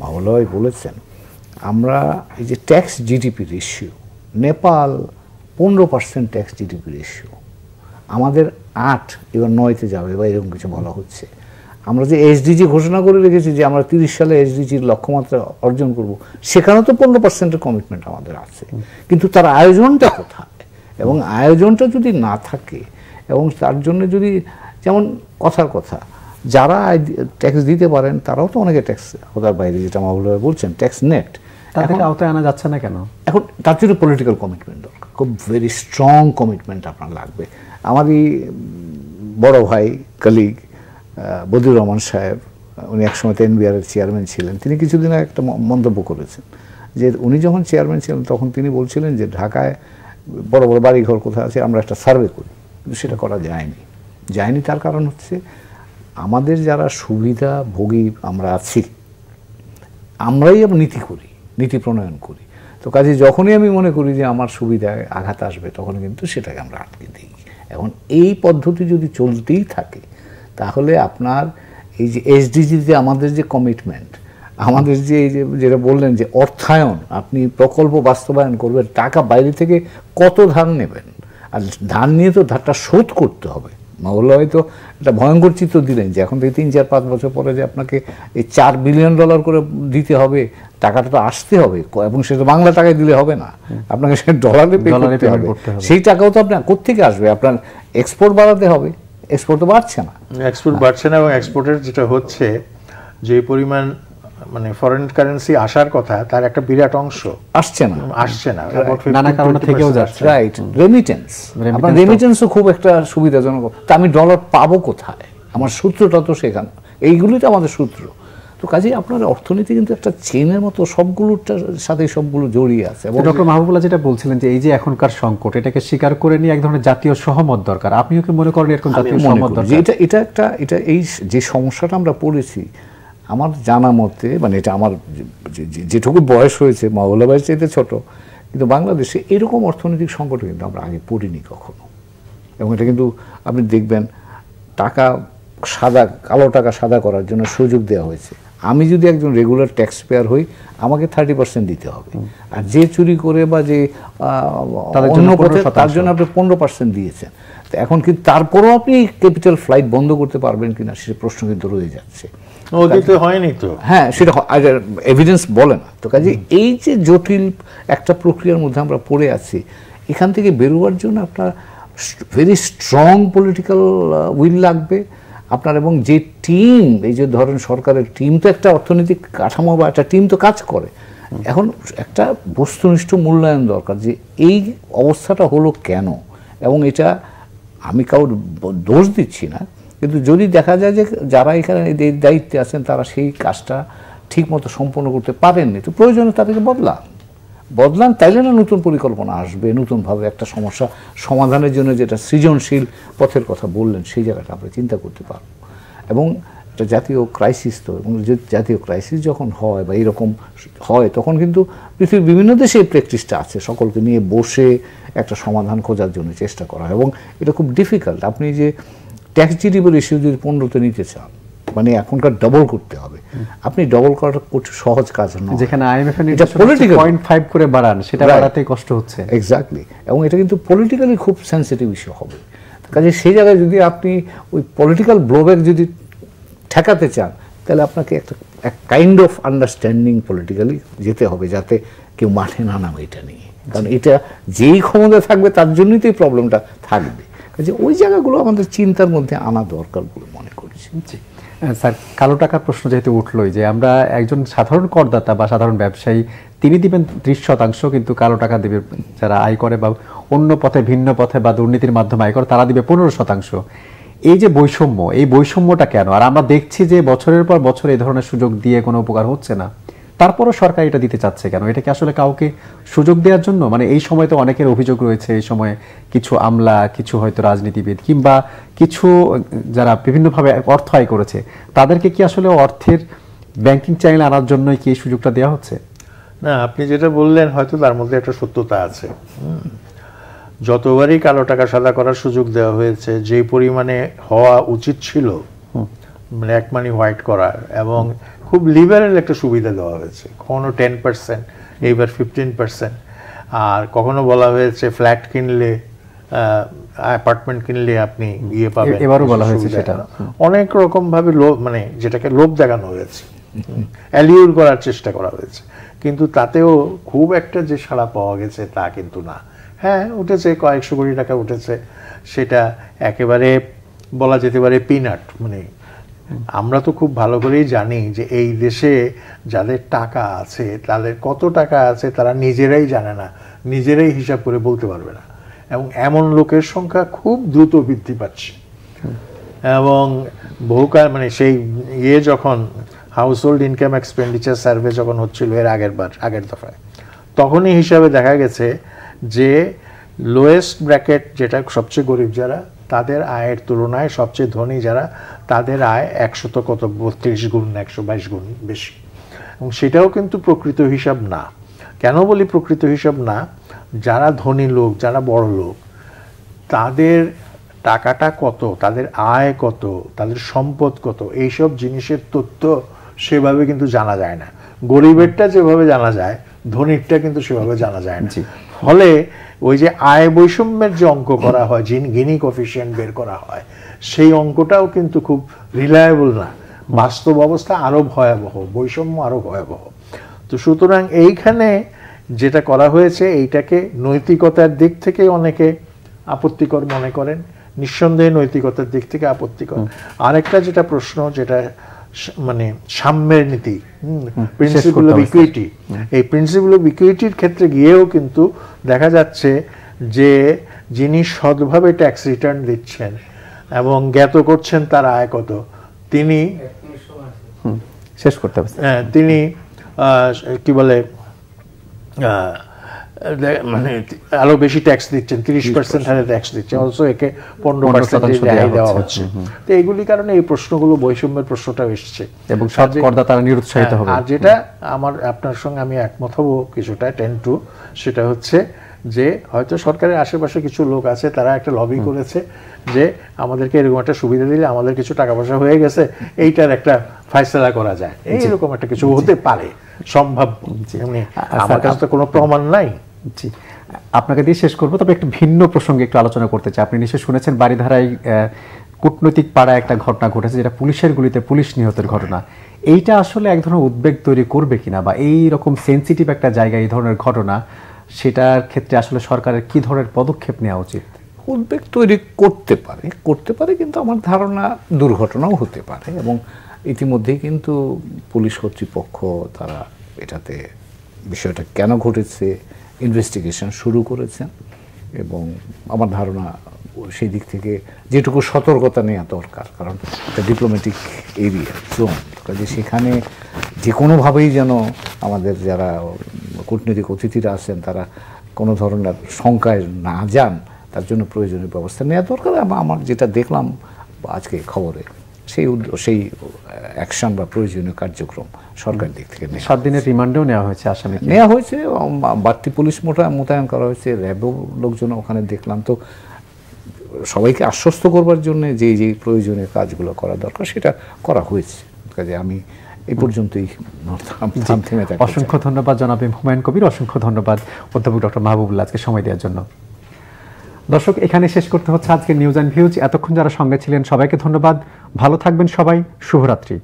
S4: মাহবুবুল্লাহ ভাই বলেছেন, আমরা এই যে tax GDP ratio, Nepal 15% tax GDP ratio, আমাদের 8, এবার 9-তে যাবে বা এরকম কিছু বলা হচ্ছে। আমরা যে এসডিজি ঘোষণা করে রেখেছি যে আমরা 30 সালে এসডিজির লক্ষ্যমাত্রা অর্জন করব, সেখানেও তো 15% কমিটমেন্ট আমাদের আছে, কিন্তু তার আয়োজনটা কোথায়? এবং আয়োজনটা যদি না থাকে, এবং তার জন্য যদি, যেমন কথার কথা, যারা ট্যাক্স দিতে পারেন তারাও তো অনেকে ট্যাক্স ওটার বাইরে, যেটা মাহবুবুল্লাহ বলছেন ট্যাক্স নেট,
S1: তাদেরকে আওতায় আনা যাচ্ছে না কেন?
S4: এখন তার জন্য পলিটিক্যাল কমিটমেন্ট দরকার, খুব ভেরি স্ট্রং কমিটমেন্ট আপনার লাগবে। আমারই বড় ভাই কলিগ বদিউর রহমান সাহেব, উনি একসময় এনবিআর এর চেয়ারম্যান ছিলেন, তিনি কিছুদিন আগে একটা মন্তব্য করেছেন যে উনি যখন চেয়ারম্যান ছিলেন তখন তিনি বলছিলেন যে ঢাকায় বড় বড় বাড়িঘর কোথায় আছে আমরা একটা সার্ভে করি, কিন্তু সেটা করা যায়নি। তার কারণ হচ্ছে আমাদের যারা সুবিধাভোগী আমরা আছি, আমরাই নীতি প্রণয়ন করি। তো কাজে যখনই আমি মনে করি যে আমার সুবিধায় আঘাত আসবে, তখন কিন্তু সেটাকে আমরা আটকে দিই। এখন এই পদ্ধতি যদি চলতেই থাকে, তাহলে আপনার এই যে এসডিজিতে আমাদের যে কমিটমেন্ট, আমাদের যে এই যেটা বললেন যে অর্থায়ন, আপনি প্রকল্প বাস্তবায়ন করবেন, টাকা বাইরে থেকে কত ধার নেবেন, আর ধার নিয়ে তো ধারটা শোধ করতে হবে, মাহবুবুল্লাহ ভাই তো একটা ভয়ঙ্কর চিত্র দিলেন যে এখন থেকে 3-4-5 বছর পরে যে আপনাকে এই $4 বিলিয়ন করে দিতে হবে, টাকাটা তো আসতে হবে, এবং সেটা বাংলা টাকায় দিলে হবে না, আপনাকে সেটা ডলারে পে করতে হবে। সেই টাকাও তো আপনার কোত্থেকে আসবে? আপনার এক্সপোর্ট বাড়াতে হবে, এক্সপোর্ট তো বাড়ছে না,
S3: এক্সপোর্ট বাড়ছে না, এবং এক্সপোর্টের যেটা হচ্ছে যে পরিমাণ মানে ফরেন কারেন্সি আসার কথা তার একটা বিরাট অংশ
S4: আসছে না,
S1: নানা কারণে থেকেও যাচ্ছে।
S4: রাইট, রেমিটেন্স, আপনার রেমিটেন্সও খুব একটা সুবিধাজনক। তা আমি ডলার পাবো কোথায়? আমার সূত্রটা তো সেখানে, এইগুলি তো আমাদের সূত্র। তো কাজেই আপনার অর্থনীতি কিন্তু একটা চেনের মতো সবগুলোর সাথে সবগুলো জড়িয়ে আছে।
S1: ডক্টর মাহবুবুল্লাহ যেটা বলছিলেন যে এই যে এখনকার সংকট, এটাকে স্বীকার করে নিয়ে এক ধরনের জাতীয় সহমত দরকার, আপনিও কি মনে করেন এরকম জাতীয় সহমত দরকার?
S4: এটা এই যে সমস্যাটা আমরা পড়েছি, আমার জানা মতে, মানে এটা আমার যেটুকু বয়স হয়েছে, মাহবুবুল্লাহ ভাইয়ের চাইতে ছোট, কিন্তু বাংলাদেশে এরকম অর্থনৈতিক সংকট কিন্তু আমরা আগে পড়িনি কখনো। এবং এটা কিন্তু আপনি দেখবেন টাকা সাদা, কালো টাকা সাদা করার জন্য সুযোগ দেওয়া হয়েছে। আমি যদি একজন রেগুলার ট্যাক্স পেয়ার হই, আমাকে 30% দিতে হবে, আর যে চুরি করে বা যে অন্য পথে, তার জন্য আপনি 15% দিয়েছেন। তো এখন কিন্তু তারপরেও আপনি ক্যাপিটাল ফ্লাইট বন্ধ করতে পারবেন কিনা সে প্রশ্ন কিন্তু রয়ে যাচ্ছে।
S3: হয়নি তো,
S4: হ্যাঁ, সেটা এভিডেন্স বলে না। তো কাজে এই যে জটিল একটা প্রক্রিয়ার মধ্যে আমরা পড়ে আছি, এখান থেকে বেরোবার জন্য আপনার ভেরি স্ট্রং পলিটিক্যাল উইল লাগবে আপনার, এবং যে টিম, এই যে ধরেন সরকারের টিম তো একটা অর্থনৈতিক কাঠামো বা একটা টিম তো কাজ করে, এখন একটা বস্তুনিষ্ঠ মূল্যায়ন দরকার যে এই অবস্থাটা হলো কেন। এবং এটা আমি কাউর দোষ দিচ্ছি না, কিন্তু যদি দেখা যায় যে যারা এখানে দায়িত্বে আছেন তারা সেই কাজটা ঠিক মতো সম্পন্ন করতে পারেননি, তো প্রয়োজনে তাদেরকে বদলান, তাইলে না নতুন পরিকল্পনা আসবে, নতুনভাবে একটা সমস্যা সমাধানের জন্য যেটা সৃজনশীল পথের কথা বললেন, সেই জায়গাটা আমরা চিন্তা করতে পারব। এবং একটা জাতীয় ক্রাইসিস তো, এবং জাতীয় ক্রাইসিস যখন হয় বা এরকম হয়, তখন কিন্তু পৃথিবীর বিভিন্ন দেশে এই প্র্যাকটিসটা আছে, সকলকে নিয়ে বসে একটা সমাধান খোঁজার জন্য চেষ্টা করা হয়। এবং এটা খুব ডিফিকাল্ট। আপনি যে ট্যাক্স জিডিপি রেশিও যদি 15-তে নিতে চান, মানে এখনকার ডবল করতে হবে, আপনি ডবল করাটা সহজ কাজ নয়।
S1: যেখানে IMF এর নির্দেশনা 0.5 করে বাড়ান, সেটা বাড়াতে কষ্ট হচ্ছে।
S4: এক্স্যাক্টলি। এবং এটা কিন্তু পলিটিক্যালি খুব সেন্সিটিভ ইস্যু হবে। কাজে সেই জায়গায় যদি আপনি ওই পলিটিক্যাল ব্লোব্যাক যদি ঠেকাতে চান, তাহলে আপনাকে একটা কাইন্ড অফ আন্ডারস্ট্যান্ডিং পলিটিক্যালি যেতে হবে, যাতে কেউ মাঠে না নামে এটা নিয়ে। কারণ এটা যেই ক্ষমতা থাকবে তার জন্যই তো এই প্রবলেমটা থাকবে। কাজে ওই জায়গাগুলো আমাদের চিন্তার মধ্যে আনা দরকার বলে মনে করছি।
S1: স্যার, কালো টাকার প্রশ্ন যেহেতু উঠলোই, যে আমরা একজন সাধারণ করদাতা বা সাধারণ ব্যবসায়ী, তিনি দিবেন 30%, কিন্তু কালো টাকা দিবে যারা আয় করে বা অন্য পথে, ভিন্ন পথে বা দুর্নীতির মাধ্যমে আয় করে, তারা দিবে 15%। এই যে বৈষম্য, এই বৈষম্যটা কেন? আর আমরা দেখছি যে বছরের পর বছর এই ধরনের সুযোগ দিয়ে কোনো উপকার হচ্ছে না, তারপরও সরকার এটা দিতে চাচ্ছে কেন? এটা কি আসলে কাউকে সুযোগ দেওয়ার জন্য? মানে এই সময় তো অনেকের অভিযোগ রয়েছে, এই সময় কিছু আমলা, কিছু হয়তো রাজনীতিবিদ কিংবা কিছু যারা বিভিন্নভাবে অর্থ আয় করেছে, তাদেরকে কি আসলে অর্থের ব্যাংকিং চ্যানেলে আনার জন্যই কি এই সুযোগটা দেওয়া হচ্ছে?
S3: না, আপনি যেটা বললেন হয়তো তার মধ্যে একটা সত্যতা আছে। যতবারই কালো টাকা সাদা করার সুযোগ দেওয়া হয়েছে, যে পরিমাণে হওয়া উচিত ছিল ব্ল্যাক মানি হোয়াইট করার, এবং খুব লিবারেল একটা সুবিধা দেওয়া হয়েছে, কখনো 10%, এইবার 15%, আর কখনো বলা হয়েছে ফ্ল্যাট কিনলে, অ্যাপার্টমেন্ট কিনলে আপনি ইয়ে পাবেন,
S1: এবারও বলা হয়েছে সেটা
S3: অনেক রকম ভাবে লোভ, মানে যেটাকে লোভ দেখানো হয়েছে, অ্যালিউর করার চেষ্টা করা হয়েছে, কিন্তু তাতেও খুব একটা যে সাড়া পাওয়া গেছে তা কিন্তু না। হ্যাঁ, উঠেছে, কয়েকশো কোটি টাকা উঠেছে, সেটা একেবারে বলা যেতে পারে পিনাট। মানে আমরা তো খুব ভালো করেই জানি যে এই দেশে যাদের টাকা আছে, তাদের কত টাকা আছে তারা নিজেরাই জানে না, নিজেরাই হিসাব করে বলতে পারবে না, এবং এমন লোকের সংখ্যা খুব দ্রুত বৃদ্ধি পাচ্ছে। এবং বহুকাল, মানে সেই যখন house hold income expenditure survey যখন হচ্ছিল এর আগের দফায়, তখনই হিসাবে দেখা গেছে যে লোয়েস্ট ব্র্যাকেট, যেটা সবচেয়ে গরিব যারা, তাদের আয়ের তুলনায় সবচেয়ে ধনী যারা, তাদের আয় 132 গুণ 122 গুণ বেশি। এবং সেটাও কিন্তু প্রকৃত হিসাব না। কেন বলি প্রকৃত হিসাব না? যারা ধনী লোক, যারা বড় লোক, তাদের টাকাটা কত, তাদের আয় কত, তাদের সম্পদ কত, এইসব জিনিসের তথ্য সেভাবে কিন্তু জানা যায় না। গরিবেরটা যেভাবে জানা যায়, ধনীরটা কিন্তু সেভাবে জানা যায় না। ফলে ওই যে আয় বৈষম্যের যে অঙ্ক করা হয়, গিনি কোএফিসিয়েন্ট বের করা হয়, সেই অঙ্কটাও কিন্তু খুব রিলায়েবল না, বাস্তব অবস্থা আরো ভয়াবহ, বৈষম্য আরো ভয়াবহ। তো সুতরাং এইখানে যেটা করা হয়েছে এইটাকে নৈতিকতার দিক থেকে অনেকে আপত্তিকর মনে করেন, নিঃসন্দেহে নৈতিকতার দিক থেকে আপত্তিকর। আরেকটা যেটা প্রশ্ন, যেটা মানে সাম্যের নীতি, প্রিন্সিপাল অফ ইকুইটি, এই প্রিন্সিপাল অফ ইকুইটির ক্ষেত্রে গিয়েও কিন্তু দেখা যাচ্ছে যে যিনি সৎভাবে ট্যাক্স রিটার্ন দিচ্ছেন এবং জ্ঞাত করছেন তার আয় কত, তিনি
S1: শেষ করতে হবে।
S3: তিনি কি বলে মানে আরো বেশি ট্যাক্স দিচ্ছেন, 30% হারে ট্যাক্স দিচ্ছেন, অলসো একে 15% রেহাই দেওয়া হচ্ছে। তো এইগুলির কারণে এই প্রশ্নগুলো, বৈষম্যের প্রশ্নটাও এসছে
S1: এবং সৎ করদাতারা নিরুৎসাহিত হবে।
S3: আর যেটা আপনার সঙ্গে আমি একমত হব কিছুটা, সেটা হচ্ছে যে হয়তো সরকারের আশেপাশে কিছু লোক আছে, তারা একটা লবি করেছে যে আমাদেরকে এরকম একটা সুবিধা দিলে আমাদের কিছু টাকা পয়সা হয়ে গেছে, এইটার একটা ফায়সালা করা যায়, এইরকম একটা কিছু হতে পারে, সম্ভব। আমার কাছে তো কোনো প্রমাণ নাই।
S1: জি, আপনাকে দিয়ে শেষ করবো, তবে একটু ভিন্ন প্রসঙ্গে একটু আলোচনা করতে চাই। আপনি নিশ্চয়ই শুনেছেন বারিধারায় কূটনৈতিক পাড়ায় একটা ঘটনা ঘটেছে, যেটা পুলিশের গুলিতে পুলিশ নিহতের ঘটনা। এইটা আসলে এক ধরনের উদ্বেগ তৈরি করবে কিনা, বা এই রকম সেন্সিটিভ একটা জায়গায় এই ধরনের ঘটনা, সেটার ক্ষেত্রে আসলে সরকারের কি ধরনের পদক্ষেপ নেওয়া উচিত?
S4: উদ্বেগ তৈরি করতে পারে, কিন্তু আমার ধারণা দুর্ঘটনাও হতে পারে। এবং ইতিমধ্যেই কিন্তু পুলিশ কর্তৃপক্ষ তারা এটাতে বিষয়টা কেন ঘটেছে ইনভেস্টিগেশন শুরু করেছেন, এবং আমার ধারণা সেই দিক থেকে যেটুকু সতর্কতা নেওয়া দরকার, কারণ এটা ডিপ্লোম্যাটিক এরিয়া জোন, কাজে সেখানে যে কোনোভাবেই যেন আমাদের যারা কূটনৈতিক অতিথিরা আছেন তারা কোনো ধরনের শঙ্কায় না যান, তার জন্য প্রয়োজনীয় ব্যবস্থা নেওয়া দরকার। আমার যেটা দেখলাম আজকে খবরে, সেই অ্যাকশন বা প্রয়োজনীয় কার্যক্রম সরকার দিক থেকে
S1: 7 দিনের রিমান্ডেও নেওয়া হয়েছে, আসামি
S4: নেওয়া হয়েছে, বাড়তি পুলিশ মোতায়েন করা হয়েছে, র্যাবও লোকজন ওখানে দেখলাম। তো সবাইকে আশ্বস্ত করবার জন্য যে প্রয়োজনীয় কাজগুলো করা দরকার সেটা করা হয়েছে। কাজে আমি এই পর্যন্তই থেমে থাকি।
S1: অসংখ্য ধন্যবাদ জনাব হুমায়ুন কবির, অসংখ্য ধন্যবাদ অধ্যাপক ডক্টর মাহবুবুল্লাহ আজকে সময় দেওয়ার জন্য। দর্শক, এখানে শেষ করতে হচ্ছে আজকে নিউজ অ্যান্ড ভিউজ। এতক্ষণ যারা সঙ্গে ছিলেন সবাইকে ধন্যবাদ। ভালো থাকবেন সবাই, শুভরাত্রি।